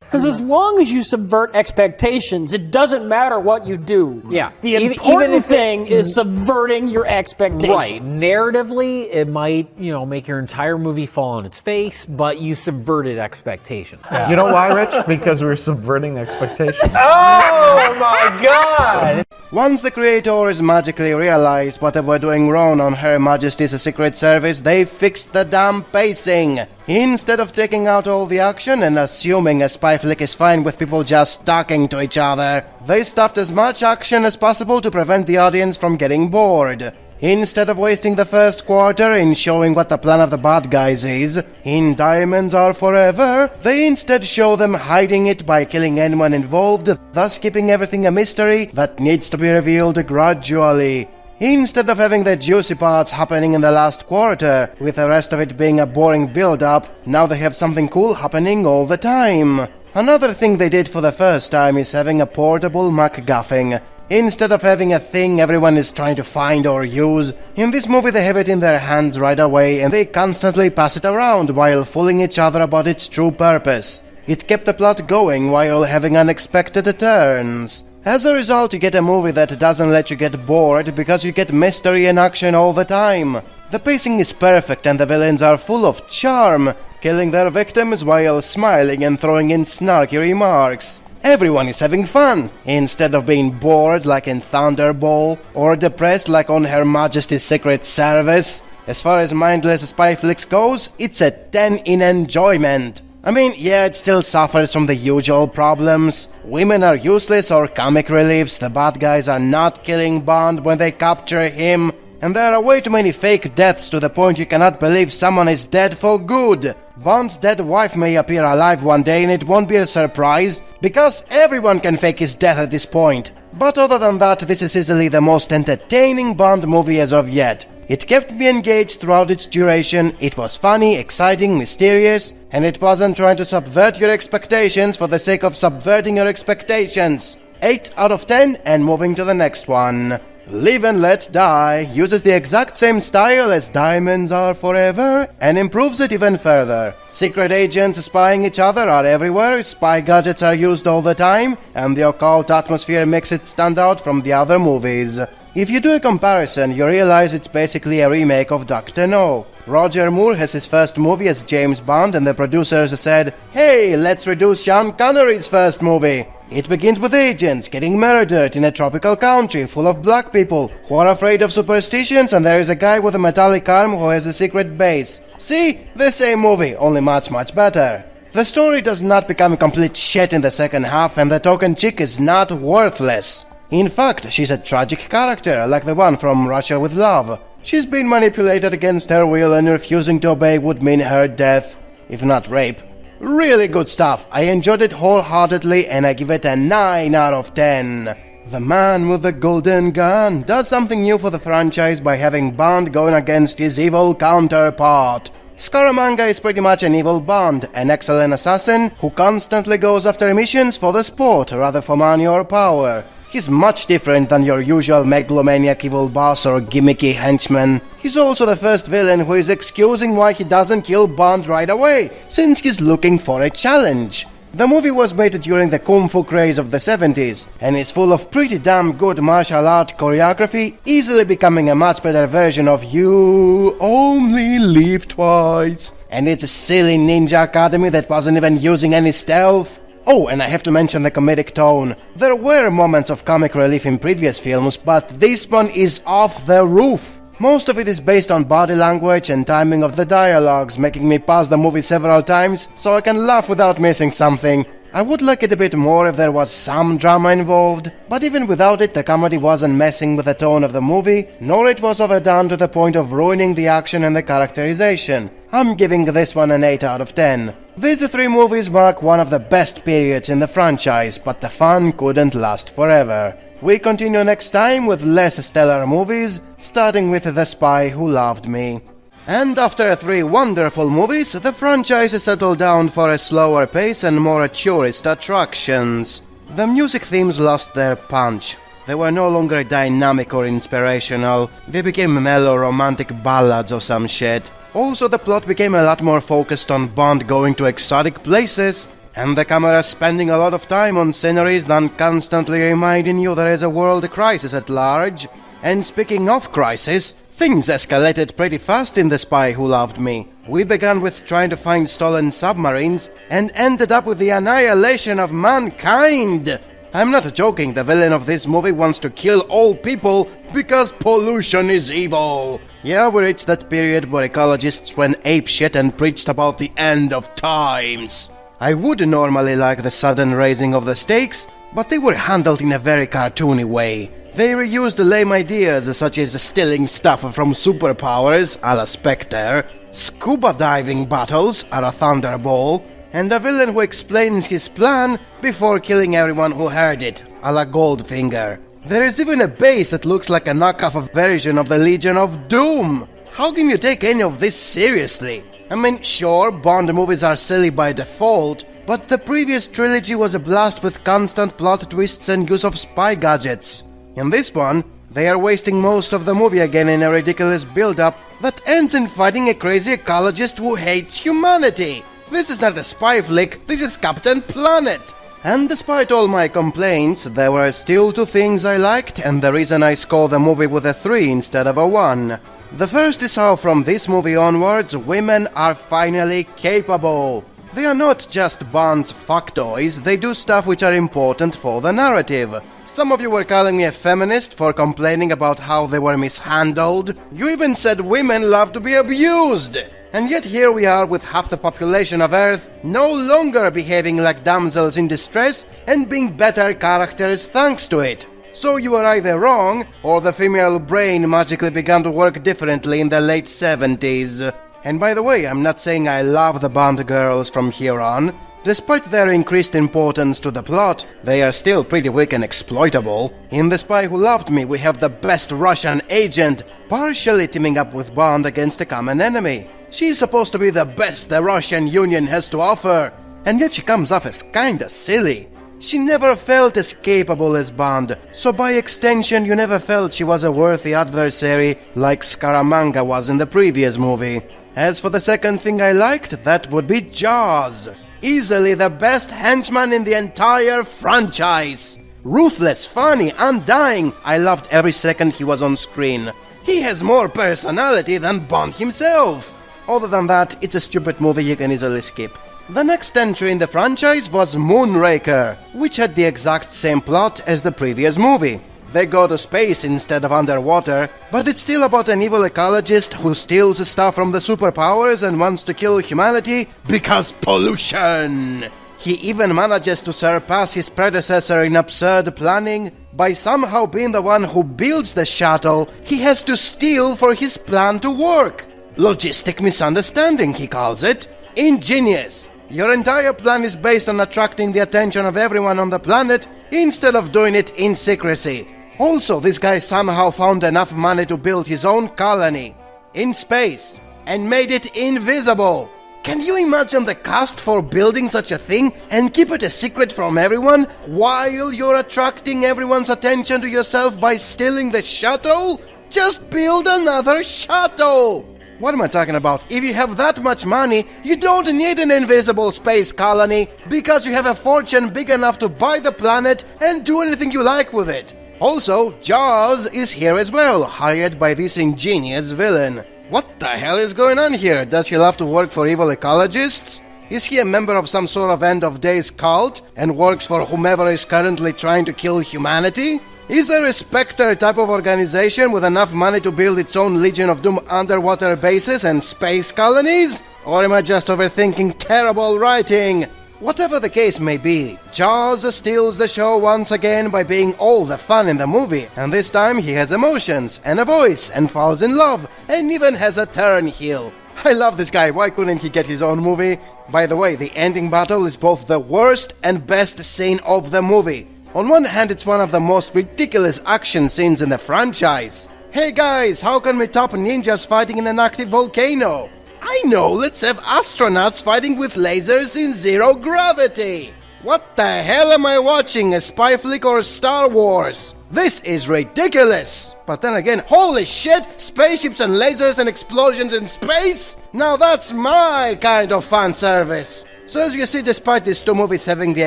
Because as long as you subvert expectations, it doesn't matter what you do. Yeah. The important thing is subverting your expectations. Right. Narratively, it might, make your entire movie fall on its face, but you subverted expectations. Yeah. You know why, Rich? Because we're subverting expectations. Oh my God! Once the creators magically realized what they were doing wrong on Her Majesty's Secret Service, they fixed the damn pacing. Instead of taking out all the action and assuming a spy flick is fine with people just talking to each other, they stuffed as much action as possible to prevent the audience from getting bored. Instead of wasting the first quarter in showing what the plan of the bad guys is, in Diamonds Are Forever, they instead show them hiding it by killing anyone involved, thus keeping everything a mystery that needs to be revealed gradually. Instead of having the juicy parts happening in the last quarter, with the rest of it being a boring build-up, now they have something cool happening all the time. Another thing they did for the first time is having a portable MacGuffin. Instead of having a thing everyone is trying to find or use, in this movie they have it in their hands right away and they constantly pass it around while fooling each other about its true purpose. It kept the plot going while having unexpected turns. As a result, you get a movie that doesn't let you get bored because you get mystery and action all the time. The pacing is perfect and the villains are full of charm, killing their victims while smiling and throwing in snarky remarks. Everyone is having fun, instead of being bored like in Thunderball, or depressed like on Her Majesty's Secret Service. As far as mindless spy flicks goes, it's a 10 in enjoyment. I mean, yeah, it still suffers from the usual problems. Women are useless or comic reliefs, the bad guys are not killing Bond when they capture him, and there are way too many fake deaths to the point you cannot believe someone is dead for good. Bond's dead wife may appear alive one day and it won't be a surprise, because everyone can fake his death at this point. But other than that, this is easily the most entertaining Bond movie as of yet. It kept me engaged throughout its duration, it was funny, exciting, mysterious, and it wasn't trying to subvert your expectations for the sake of subverting your expectations. 8 out of 10 and moving to the next one. Live and Let Die uses the exact same style as Diamonds Are Forever and improves it even further. Secret agents spying each other are everywhere, spy gadgets are used all the time, and the occult atmosphere makes it stand out from the other movies. If you do a comparison, you realize it's basically a remake of Dr. No. Roger Moore has his first movie as James Bond and the producers said, "Hey, let's reduce Sean Connery's first movie." It begins with agents getting murdered in a tropical country full of black people who are afraid of superstitions, and there is a guy with a metallic arm who has a secret base. See? The same movie, only much better. The story does not become complete shit in the second half, and the token chick is not worthless. In fact, she's a tragic character, like the one from Russia with Love. She's been manipulated against her will, and refusing to obey would mean her death, if not rape. Really good stuff. I enjoyed it wholeheartedly, and I give it a 9 out of 10. The man with the golden gun does something new for the franchise by having Bond going against his evil counterpart. Scaramanga is pretty much an evil Bond, an excellent assassin who constantly goes after missions for the sport rather for money or power. He's much different than your usual megalomaniac evil boss or gimmicky henchman. He's also the first villain who is excusing why he doesn't kill Bond right away, since he's looking for a challenge. The movie was made during the kung fu craze of the 70s, and is full of pretty damn good martial art choreography, easily becoming a much better version of You Only Live Twice. And it's a silly ninja academy that wasn't even using any stealth. Oh, and I have to mention the comedic tone. There were moments of comic relief in previous films, but this one is off the roof. Most of it is based on body language and timing of the dialogues, making me pause the movie several times so I can laugh without missing something. I would like it a bit more if there was some drama involved, but even without it the comedy wasn't messing with the tone of the movie, nor it was overdone to the point of ruining the action and the characterization. I'm giving this one an 8 out of 10. These 3 movies mark one of the best periods in the franchise, but the fun couldn't last forever. We continue next time with less stellar movies, starting with The Spy Who Loved Me. And after 3 wonderful movies, the franchise settled down for a slower pace and more tourist attractions. The music themes lost their punch. They were no longer dynamic or inspirational, they became mellow romantic ballads or some shit. Also, the plot became a lot more focused on Bond going to exotic places, and the camera spending a lot of time on sceneries than constantly reminding you there is a world crisis at large. And speaking of crisis, things escalated pretty fast in The Spy Who Loved Me. We began with trying to find stolen submarines, and ended up with the annihilation of mankind! I'm not joking, the villain of this movie wants to kill all people because pollution is evil! Yeah, we reached that period where ecologists went apeshit and preached about the end of times. I would normally like the sudden raising of the stakes, but they were handled in a very cartoony way. They reused lame ideas such as stealing stuff from superpowers, a la Spectre, scuba diving battles, a la Thunderball, and a villain who explains his plan before killing everyone who heard it, a la Goldfinger. There is even a base that looks like a knockoff version of the Legion of Doom. How can you take any of this seriously? I mean, sure, Bond movies are silly by default, but the previous trilogy was a blast with constant plot twists and use of spy gadgets. In this one, they are wasting most of the movie again in a ridiculous build-up that ends in fighting a crazy ecologist who hates humanity. This is not a spy flick, this is Captain Planet! And despite all my complaints, there were still 2 things I liked, and the reason I score the movie with a 3 instead of a 1. The first is how from this movie onwards, women are finally capable. They are not just Bond's fucktoys, they do stuff which are important for the narrative. Some of you were calling me a feminist for complaining about how they were mishandled. You even said women love to be abused! And yet here we are with half the population of Earth no longer behaving like damsels in distress and being better characters thanks to it. So you were either wrong, or the female brain magically began to work differently in the late 70s. And by the way, I'm not saying I love the Bond girls from here on. Despite their increased importance to the plot, they are still pretty weak and exploitable. In The Spy Who Loved Me, we have the best Russian agent, partially teaming up with Bond against a common enemy. She's supposed to be the best the Russian Union has to offer, and yet she comes off as kinda silly. She never felt as capable as Bond, so by extension you never felt she was a worthy adversary like Scaramanga was in the previous movie. As for the second thing I liked, that would be Jaws. Easily the best henchman in the entire franchise. Ruthless, funny, undying, I loved every second he was on screen. He has more personality than Bond himself. Other than that, it's a stupid movie you can easily skip. The next entry in the franchise was Moonraker, which had the exact same plot as the previous movie. They go to space instead of underwater, but it's still about an evil ecologist who steals stuff from the superpowers and wants to kill humanity because pollution. He even manages to surpass his predecessor in absurd planning. By somehow being the one who builds the shuttle, he has to steal for his plan to work. Logistic misunderstanding, he calls it. Ingenious. Your entire plan is based on attracting the attention of everyone on the planet instead of doing it in secrecy. Also, this guy somehow found enough money to build his own colony in space and made it invisible. Can you imagine the cost for building such a thing and keep it a secret from everyone while you're attracting everyone's attention to yourself by stealing the shuttle? Just build another shuttle! What am I talking about? If you have that much money, you don't need an invisible space colony because you have a fortune big enough to buy the planet and do anything you like with it. Also, Jaws is here as well, hired by this ingenious villain. What the hell is going on here? Does he love to work for evil ecologists? Is he a member of some sort of end-of-days cult and works for whomever is currently trying to kill humanity? Is there a Spectre type of organization with enough money to build its own Legion of Doom underwater bases and space colonies? Or am I just overthinking terrible writing? Whatever the case may be, Jaws steals the show once again by being all the fun in the movie, and this time he has emotions and a voice and falls in love and even has a turn heel. I love this guy, why couldn't he get his own movie? By the way, the ending battle is both the worst and best scene of the movie. On one hand, it's one of the most ridiculous action scenes in the franchise. Hey guys, how can we top ninjas fighting in an active volcano? I know, let's have astronauts fighting with lasers in zero gravity! What the hell am I watching, a spy flick or Star Wars? This is ridiculous! But then again, holy shit, spaceships and lasers and explosions in space? Now that's my kind of fan service! So as you see, despite these two movies having the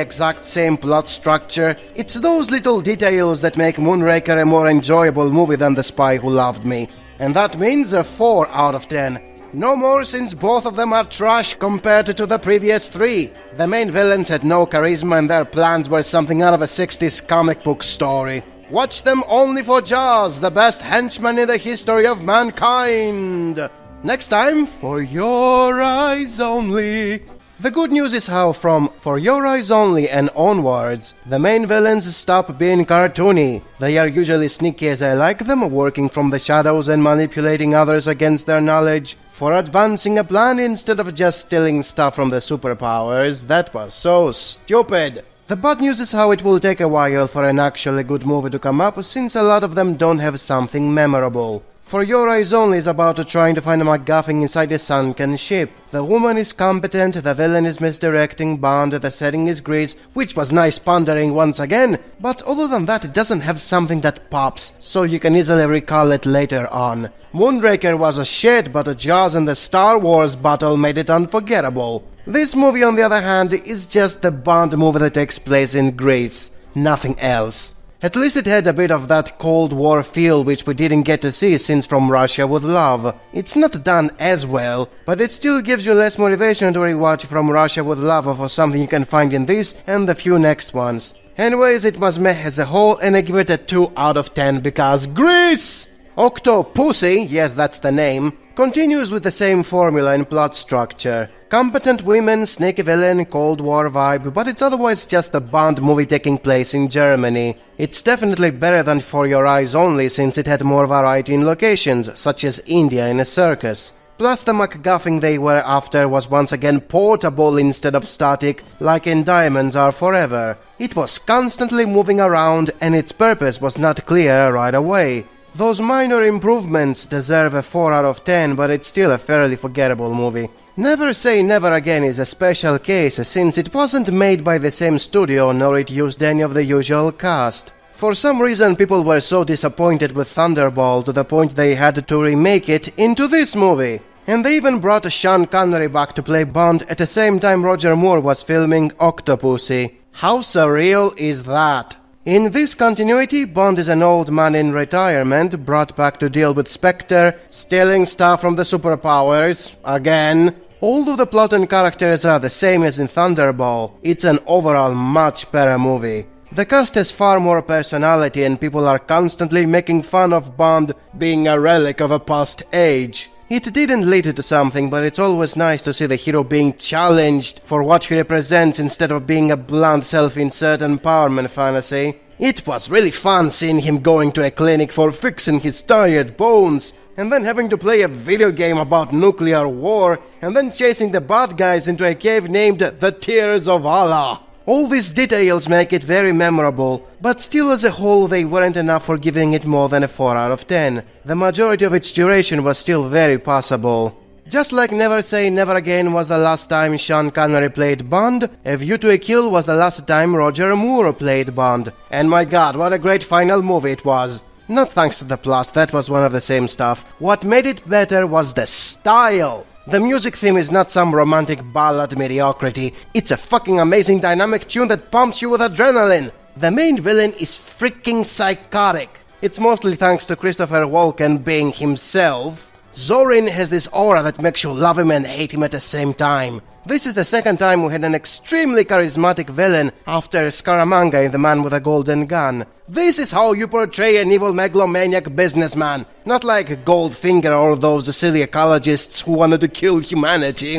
exact same plot structure, it's those little details that make Moonraker a more enjoyable movie than The Spy Who Loved Me. And that means a 4 out of 10. No more, since both of them are trash compared to the previous 3. The main villains had no charisma and their plans were something out of a 60s comic book story. Watch them only for Jaws, the best henchman in the history of mankind! Next time, For Your Eyes Only. The good news is how from For Your Eyes Only and onwards, the main villains stop being cartoony. They are usually sneaky as I like them, working from the shadows and manipulating others against their knowledge, for advancing a plan instead of just stealing stuff from the superpowers. That was so stupid. The bad news is how it will take a while for an actually good movie to come up, since a lot of them don't have something memorable. For Your Eyes Only is about trying to find a MacGuffin inside a sunken ship. The woman is competent, the villain is misdirecting Bond, the setting is Greece, which was nice pondering once again, but other than that it doesn't have something that pops, so you can easily recall it later on. Moonraker was a shit, but Jaws and the Star Wars battle made it unforgettable. This movie, on the other hand, is just the Bond movie that takes place in Greece, nothing else. At least it had a bit of that Cold War feel which we didn't get to see since From Russia with Love. It's not done as well, but it still gives you less motivation to rewatch From Russia with Love for something you can find in this and the few next ones. Anyways, it was meh as a whole and I give it a 2 out of 10 because Greece! Octopussy, yes that's the name, continues with the same formula and plot structure. Competent women, sneaky villain, Cold War vibe, but it's otherwise just a Bond movie taking place in Germany. It's definitely better than For Your Eyes Only since it had more variety in locations, such as India in a circus. Plus the MacGuffin they were after was once again portable instead of static, like in Diamonds Are Forever. It was constantly moving around and its purpose was not clear right away. Those minor improvements deserve a 4 out of 10, but it's still a fairly forgettable movie. Never Say Never Again is a special case since it wasn't made by the same studio nor it used any of the usual cast. For some reason people were so disappointed with Thunderball to the point they had to remake it into this movie. And they even brought Sean Connery back to play Bond at the same time Roger Moore was filming Octopussy. How surreal is that? In this continuity, Bond is an old man in retirement, brought back to deal with Spectre, stealing stuff from the superpowers, again. Although the plot and characters are the same as in Thunderball, it's an overall much better movie. The cast has far more personality and people are constantly making fun of Bond being a relic of a past age. It didn't lead to something, but it's always nice to see the hero being challenged for what he represents instead of being a blunt self-insert empowerment fantasy. It was really fun seeing him going to a clinic for fixing his tired bones, and then having to play a video game about nuclear war, and then chasing the bad guys into a cave named the Tears of Allah. All these details make it very memorable, but still as a whole they weren't enough for giving it more than a 4 out of 10. The majority of its duration was still very passable. Just like Never Say Never Again was the last time Sean Connery played Bond, A View to a Kill was the last time Roger Moore played Bond. And my god, what a great final movie it was. Not thanks to the plot, that was one of the same stuff. What made it better was the style. The music theme is not some romantic ballad mediocrity, it's a fucking amazing dynamic tune that pumps you with adrenaline. The main villain is freaking psychotic. It's mostly thanks to Christopher Walken being himself. Zorin has this aura that makes you love him and hate him at the same time. This is the second time we had an extremely charismatic villain after Scaramanga in The Man with a Golden Gun. This is how you portray an evil megalomaniac businessman, not like Goldfinger or those silly ecologists who wanted to kill humanity.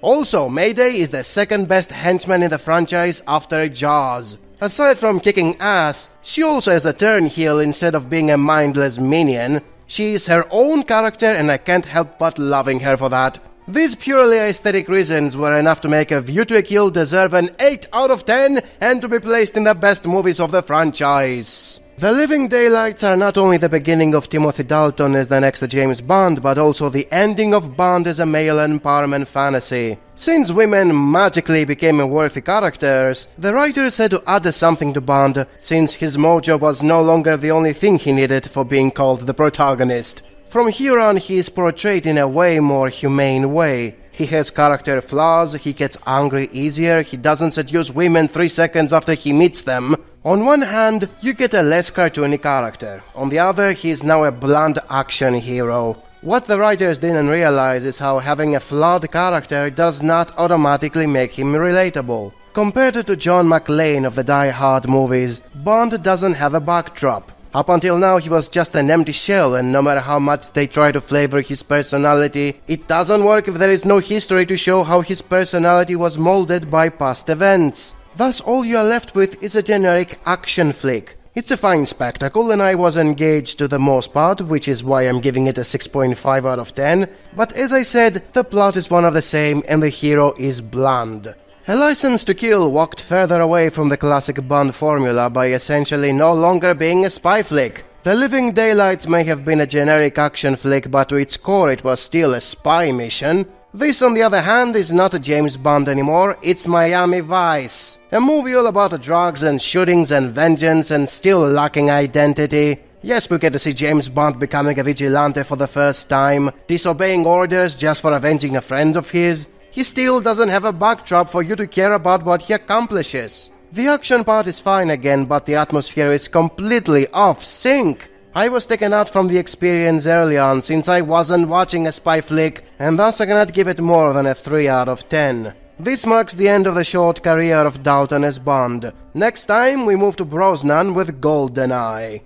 Also, Mayday is the second best henchman in the franchise after Jaws. Aside from kicking ass, she also has a turn heel instead of being a mindless minion. She is her own character and I can't help but loving her for that. These purely aesthetic reasons were enough to make A View to a Kill deserve an 8 out of 10 and to be placed in the best movies of the franchise. The Living Daylights are not only the beginning of Timothy Dalton as the next James Bond, but also the ending of Bond as a male empowerment fantasy. Since women magically became worthy characters, the writers had to add something to Bond, since his mojo was no longer the only thing he needed for being called the protagonist. From here on, he is portrayed in a way more humane way. He has character flaws, he gets angry easier, he doesn't seduce women 3 seconds after he meets them. On one hand, you get a less cartoony character. On the other, he is now a blunt action hero. What the writers didn't realize is how having a flawed character does not automatically make him relatable. Compared to John McClane of the Die Hard movies, Bond doesn't have a backdrop. Up until now he was just an empty shell, and no matter how much they try to flavor his personality, it doesn't work if there is no history to show how his personality was molded by past events. Thus all you are left with is a generic action flick. It's a fine spectacle and I was engaged to the most part, which is why I'm giving it a 6.5 out of 10, but as I said, the plot is one of the same and the hero is bland. A License to Kill walked further away from the classic Bond formula by essentially no longer being a spy flick. The Living Daylights may have been a generic action flick, but to its core it was still a spy mission. This, on the other hand, is not a James Bond anymore, it's Miami Vice. A movie all about drugs and shootings and vengeance and still lacking identity. Yes, we get to see James Bond becoming a vigilante for the first time, disobeying orders just for avenging a friend of his. He still doesn't have a backdrop for you to care about what he accomplishes. The action part is fine again, but the atmosphere is completely off sync. I was taken out from the experience early on since I wasn't watching a spy flick, and thus I cannot give it more than a 3 out of 10. This marks the end of the short career of Dalton as Bond. Next time we move to Brosnan with GoldenEye.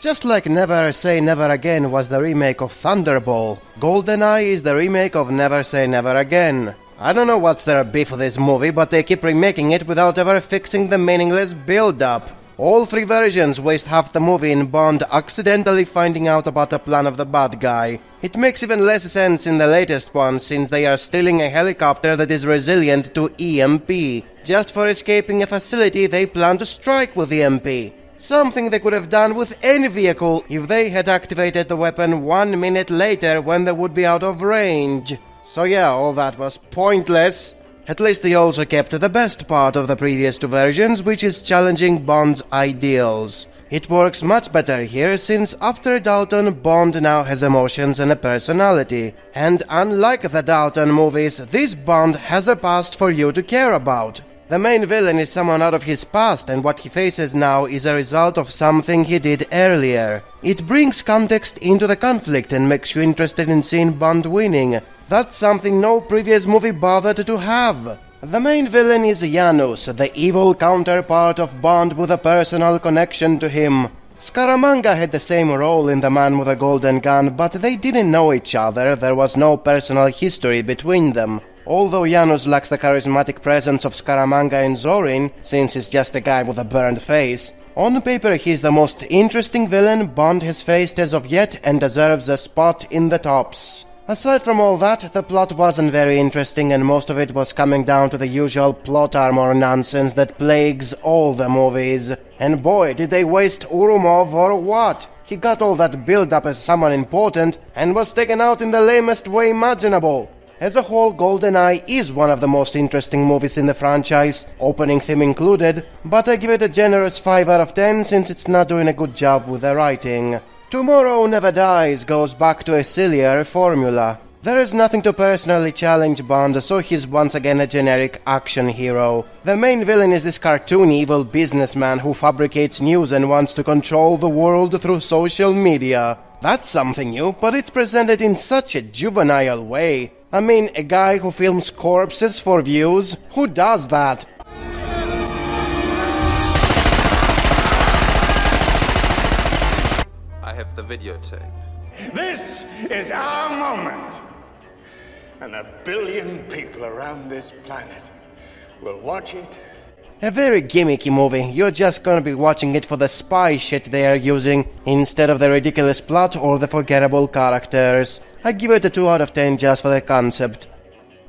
Just like Never Say Never Again was the remake of Thunderball, GoldenEye is the remake of Never Say Never Again. I don't know what's their beef with this movie, but they keep remaking it without ever fixing the meaningless build-up. All 3 versions waste half the movie in Bond accidentally finding out about the plan of the bad guy. It makes even less sense in the latest one, since they are stealing a helicopter that is resilient to EMP. Just for escaping a facility they plan to strike with EMP. Something they could have done with any vehicle if they had activated the weapon 1 minute later when they would be out of range. So yeah, all that was pointless. At least they also kept the best part of the previous 2 versions, which is challenging Bond's ideals. It works much better here, since after Dalton, Bond now has emotions and a personality. And unlike the Dalton movies, this Bond has a past for you to care about. The main villain is someone out of his past, and what he faces now is a result of something he did earlier. It brings context into the conflict and makes you interested in seeing Bond winning. That's something no previous movie bothered to have. The main villain is Janus, the evil counterpart of Bond with a personal connection to him. Scaramanga had the same role in The Man with a Golden Gun, but they didn't know each other, there was no personal history between them. Although Janus lacks the charismatic presence of Scaramanga and Zorin, since he's just a guy with a burned face, on paper he's the most interesting villain Bond has faced as of yet and deserves a spot in the tops. Aside from all that, the plot wasn't very interesting and most of it was coming down to the usual plot armor nonsense that plagues all the movies. And boy, did they waste Urumov or what? He got all that build-up as someone important and was taken out in the lamest way imaginable. As a whole, GoldenEye is one of the most interesting movies in the franchise, opening theme included, but I give it a generous 5 out of 10 since it's not doing a good job with the writing. Tomorrow Never Dies goes back to a sillier formula. There is nothing to personally challenge Bond, so he's once again a generic action hero. The main villain is this cartoon evil businessman who fabricates news and wants to control the world through social media. That's something new, but it's presented in such a juvenile way. I mean, a guy who films corpses for views? Who does that? I have the videotape. This is our moment. And 1 billion people around this planet will watch it. A very gimmicky movie. You're just gonna be watching it for the spy shit they are using, instead of the ridiculous plot or the forgettable characters. I give it a 2 out of 10 just for the concept.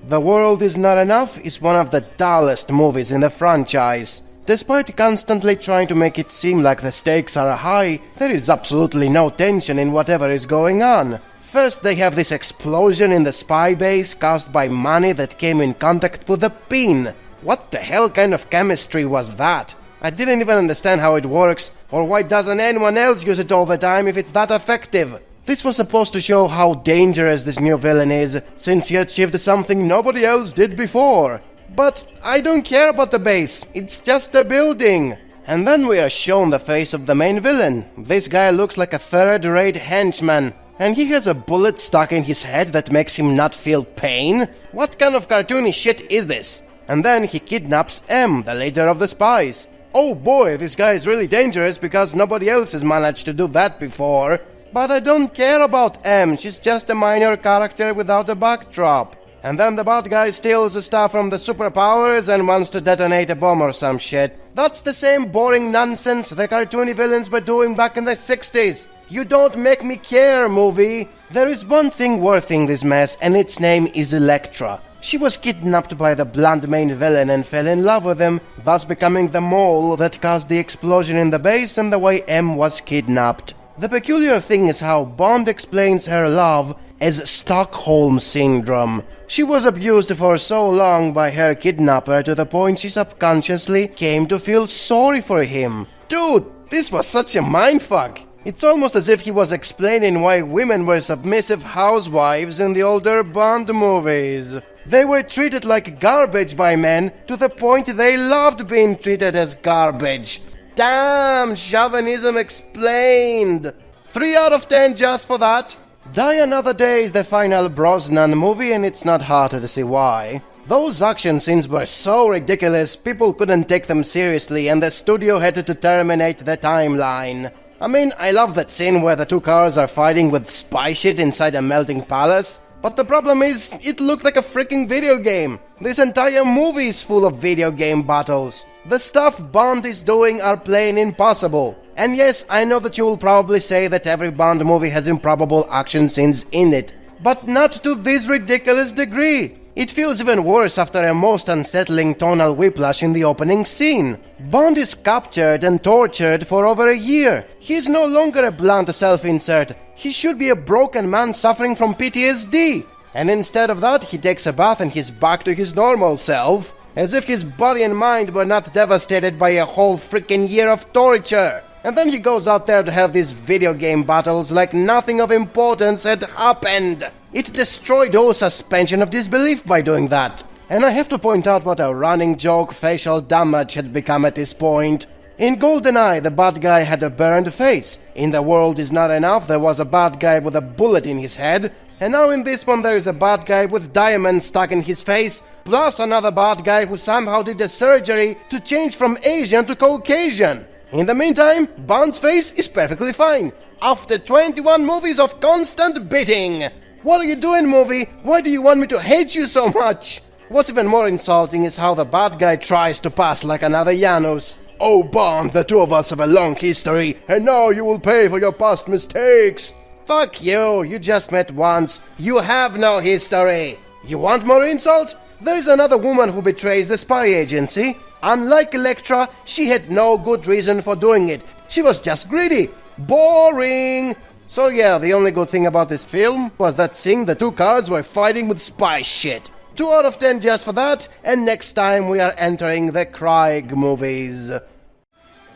The World Is Not Enough is one of the dullest movies in the franchise. Despite constantly trying to make it seem like the stakes are high, there is absolutely no tension in whatever is going on. First they have this explosion in the spy base caused by money that came in contact with the pin. What the hell kind of chemistry was that? I didn't even understand how it works, or why doesn't anyone else use it all the time if it's that effective? This was supposed to show how dangerous this new villain is, since he achieved something nobody else did before. But I don't care about the base, it's just a building. And then we are shown the face of the main villain. This guy looks like a third-rate henchman, and he has a bullet stuck in his head that makes him not feel pain? What kind of cartoony shit is this? And then he kidnaps M, the leader of the spies. Oh boy, this guy is really dangerous because nobody else has managed to do that before. But I don't care about M, she's just a minor character without a backdrop. And then the bad guy steals the stuff from the superpowers and wants to detonate a bomb or some shit. That's the same boring nonsense the cartoony villains were doing back in the 60s. You don't make me care, movie. There is one thing worth in this mess, and its name is Elektra. She was kidnapped by the blunt main villain and fell in love with him, thus becoming the mole that caused the explosion in the base and the way M was kidnapped. The peculiar thing is how Bond explains her love as Stockholm Syndrome. She was abused for so long by her kidnapper to the point she subconsciously came to feel sorry for him. Dude, this was such a mindfuck. It's almost as if he was explaining why women were submissive housewives in the older Bond movies. They were treated like garbage by men to the point they loved being treated as garbage. Damn, chauvinism explained. 3 out of 10 just for that. Die Another Day is the final Brosnan movie and it's not hard to see why. Those action scenes were so ridiculous, people couldn't take them seriously and the studio had to terminate the timeline. I mean, I love that scene where the two cars are fighting with spy shit inside a melting palace. But the problem is, it looked like a freaking video game. This entire movie is full of video game battles. The stuff Bond is doing are plain impossible. And yes, I know that you will probably say that every Bond movie has improbable action scenes in it. But not to this ridiculous degree. It feels even worse after a most unsettling tonal whiplash in the opening scene. Bond is captured and tortured for over a year. He is no longer a blunt self-insert. He should be a broken man suffering from PTSD. And instead of that, he takes a bath and he's back to his normal self. As if his body and mind were not devastated by a whole freaking year of torture. And then he goes out there to have these video game battles like nothing of importance had happened. It destroyed all suspension of disbelief by doing that. And I have to point out what a running joke facial damage had become at this point. In GoldenEye, the bad guy had a burned face. In The World Is Not Enough, there was a bad guy with a bullet in his head. And now in this one there is a bad guy with diamonds stuck in his face, plus another bad guy who somehow did the surgery to change from Asian to Caucasian. In the meantime, Bond's face is perfectly fine, after 21 movies of constant beating. What are you doing, movie? Why do you want me to hate you so much? What's even more insulting is how the bad guy tries to pass like another Janus. Oh Bond, the two of us have a long history, and now you will pay for your past mistakes. Fuck you, you just met once. You have no history. You want more insult? There is another woman who betrays the spy agency. Unlike Elektra, she had no good reason for doing it. She was just greedy. Boring. So yeah, the only good thing about this film was that seeing the two cards were fighting with spy shit. 2 out of 10 just for that, and next time we are entering the Craig movies.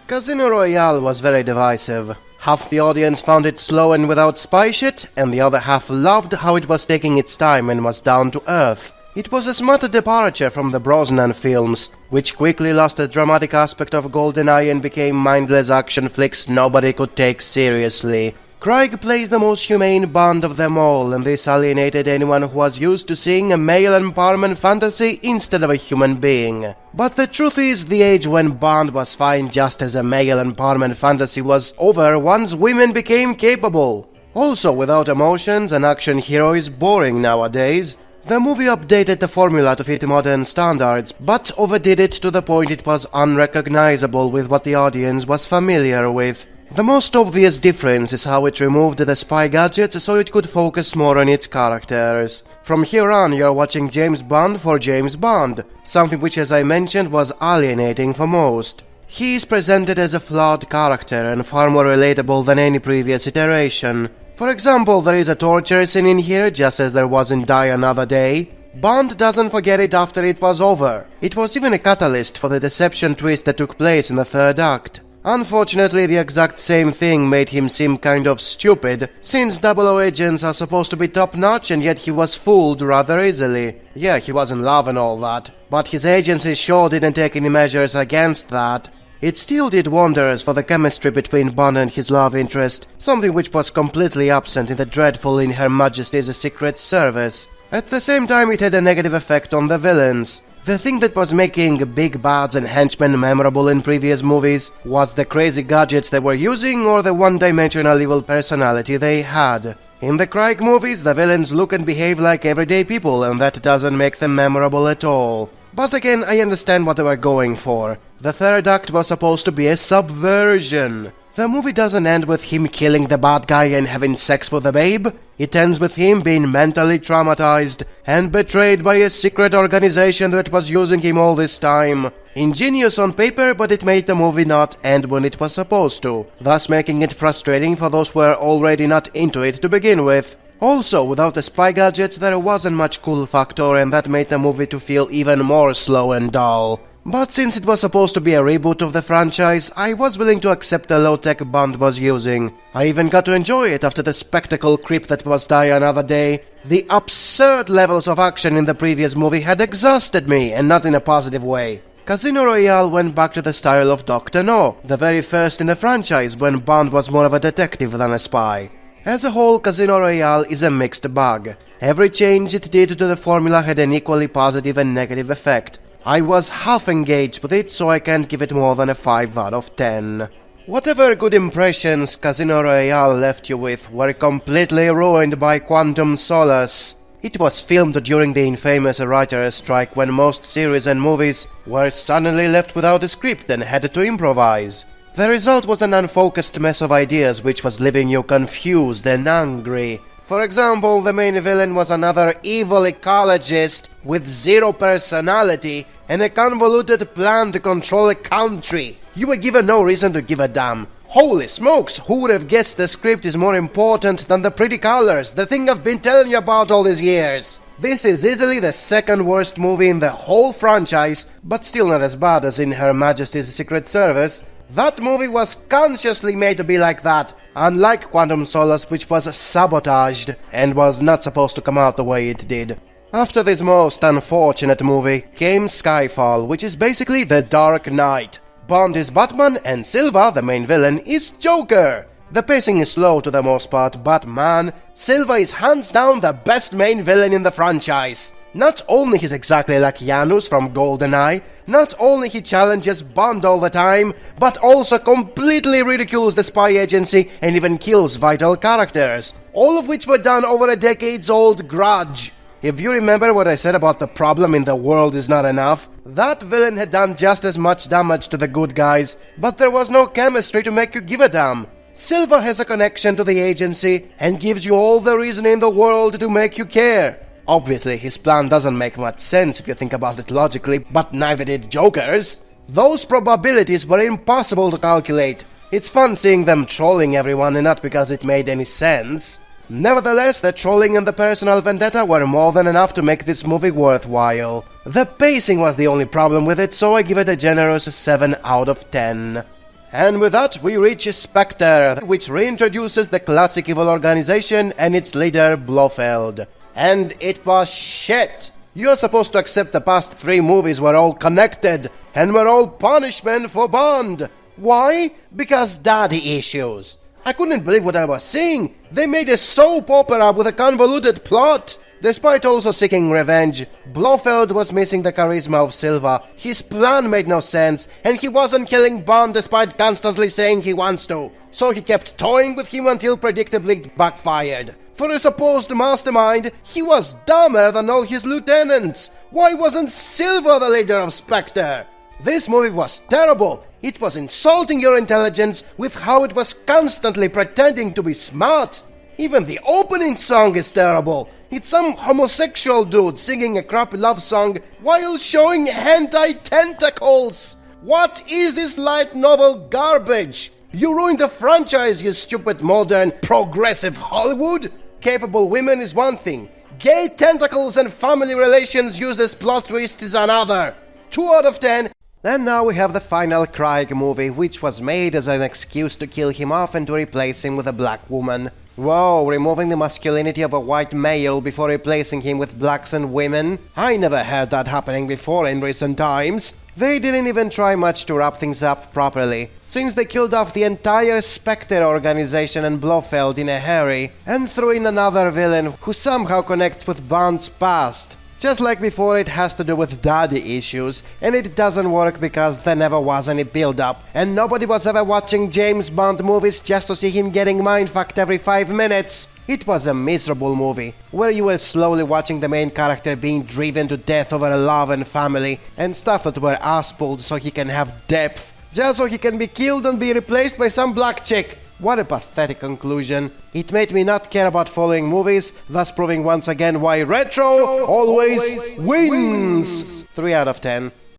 Casino Royale was very divisive. Half the audience found it slow and without spy shit, and the other half loved how it was taking its time and was down to earth. It was a smart departure from the Brosnan films, which quickly lost the dramatic aspect of GoldenEye and became mindless action flicks nobody could take seriously. Craig plays the most humane Bond of them all, and this alienated anyone who was used to seeing a male empowerment fantasy instead of a human being. But the truth is, the age when Bond was fine just as a male empowerment fantasy was over once women became capable. Also, without emotions, an action hero is boring nowadays. The movie updated the formula to fit modern standards, but overdid it to the point it was unrecognizable with what the audience was familiar with. The most obvious difference is how it removed the spy gadgets so it could focus more on its characters. From here on, you're watching James Bond for James Bond, something which, as I mentioned, was alienating for most. He is presented as a flawed character and far more relatable than any previous iteration. For example, there is a torture scene in here just as there was in Die Another Day. Bond doesn't forget it after it was over. It was even a catalyst for the deception twist that took place in the third act. Unfortunately, the exact same thing made him seem kind of stupid, since 00 agents are supposed to be top-notch and yet he was fooled rather easily. Yeah, he was in love and all that, but his agency sure didn't take any measures against that. It still did wonders for the chemistry between Bond and his love interest, something which was completely absent in the dreadful In Her Majesty's Secret Service. At the same time, it had a negative effect on the villains. The thing that was making big bads and henchmen memorable in previous movies was the crazy gadgets they were using or the one-dimensional evil personality they had. In the Craig movies, the villains look and behave like everyday people, and that doesn't make them memorable at all. But again, I understand what they were going for. The third act was supposed to be a subversion. The movie doesn't end with him killing the bad guy and having sex with the babe. It ends with him being mentally traumatized and betrayed by a secret organization that was using him all this time. Ingenious on paper, but it made the movie not end when it was supposed to, thus making it frustrating for those who were already not into it to begin with. Also, without the spy gadgets, there wasn't much cool factor, and that made the movie to feel even more slow and dull. But since it was supposed to be a reboot of the franchise, I was willing to accept the low-tech Bond was using. I even got to enjoy it after the spectacle creep that was Die Another Day. The absurd levels of action in the previous movie had exhausted me, and not in a positive way. Casino Royale went back to the style of Dr. No, the very first in the franchise when Bond was more of a detective than a spy. As a whole, Casino Royale is a mixed bag. Every change it did to the formula had an equally positive and negative effect. I was half engaged with it, so I can't give it more than a 5 out of 10. Whatever good impressions Casino Royale left you with were completely ruined by Quantum Solace. It was filmed during the infamous writer's strike when most series and movies were suddenly left without a script and had to improvise. The result was an unfocused mess of ideas which was leaving you confused and angry. For example, the main villain was another evil ecologist with zero personality and a convoluted plan to control a country. You were given no reason to give a damn. Holy smokes, who would have guessed the script is more important than the pretty colors, the thing I've been telling you about all these years? This is easily the second worst movie in the whole franchise, but still not as bad as In Her Majesty's Secret Service. That movie was consciously made to be like that, unlike Quantum Solace, which was sabotaged and was not supposed to come out the way it did. After this most unfortunate movie came Skyfall, which is basically The Dark Knight. Bond is Batman and Silva, the main villain, is Joker. The pacing is slow to the most part, but man, Silva is hands down the best main villain in the franchise. Not only he's exactly like Janus from GoldenEye, not only he challenges Bond all the time, but also completely ridicules the spy agency and even kills vital characters. All of which were done over a decades-old grudge. If you remember what I said about the problem in the world is not enough, that villain had done just as much damage to the good guys, but there was no chemistry to make you give a damn. Silva has a connection to the agency and gives you all the reason in the world to make you care. Obviously, his plan doesn't make much sense if you think about it logically, but neither did Joker's. Those probabilities were impossible to calculate. It's fun seeing them trolling everyone and not because it made any sense. Nevertheless, the trolling and the personal vendetta were more than enough to make this movie worthwhile. The pacing was the only problem with it, so I give it a generous 7 out of 10. And with that, we reach Spectre, which reintroduces the classic evil organization and its leader, Blofeld. And it was shit. You're supposed to accept the past 3 movies were all connected, and were all punishment for Bond. Why? Because daddy issues. I couldn't believe what I was seeing. They made a soap opera with a convoluted plot. Despite also seeking revenge, Blofeld was missing the charisma of Silva. His plan made no sense, and he wasn't killing Bond despite constantly saying he wants to. So he kept toying with him until predictably it backfired. For a supposed mastermind, he was dumber than all his lieutenants. Why wasn't Silva the leader of Spectre? This movie was terrible. It was insulting your intelligence with how it was constantly pretending to be smart. Even the opening song is terrible. It's some homosexual dude singing a crappy love song while showing hentai tentacles. What is this light novel garbage? You ruined the franchise, you stupid modern progressive Hollywood. Capable women is one thing. Gay tentacles and family relations used as plot twists is another. 2 out of 10. And now we have the final Craig movie, which was made as an excuse to kill him off and to replace him with a black woman. Whoa, removing the masculinity of a white male before replacing him with blacks and women? I never heard that happening before in recent times. They didn't even try much to wrap things up properly, since they killed off the entire Spectre organization and Blofeld in a hurry, and threw in another villain who somehow connects with Bond's past. Just like before, it has to do with daddy issues, and it doesn't work because there never was any build-up, and nobody was ever watching James Bond movies just to see him getting mindfucked every 5 minutes. It was a miserable movie, where you were slowly watching the main character being driven to death over love and family, and stuff that were ass-pulled so he can have depth, just so he can be killed and be replaced by some black chick. What a pathetic conclusion. It made me not care about following movies, thus proving once again why retro always wins! 3 out of 10.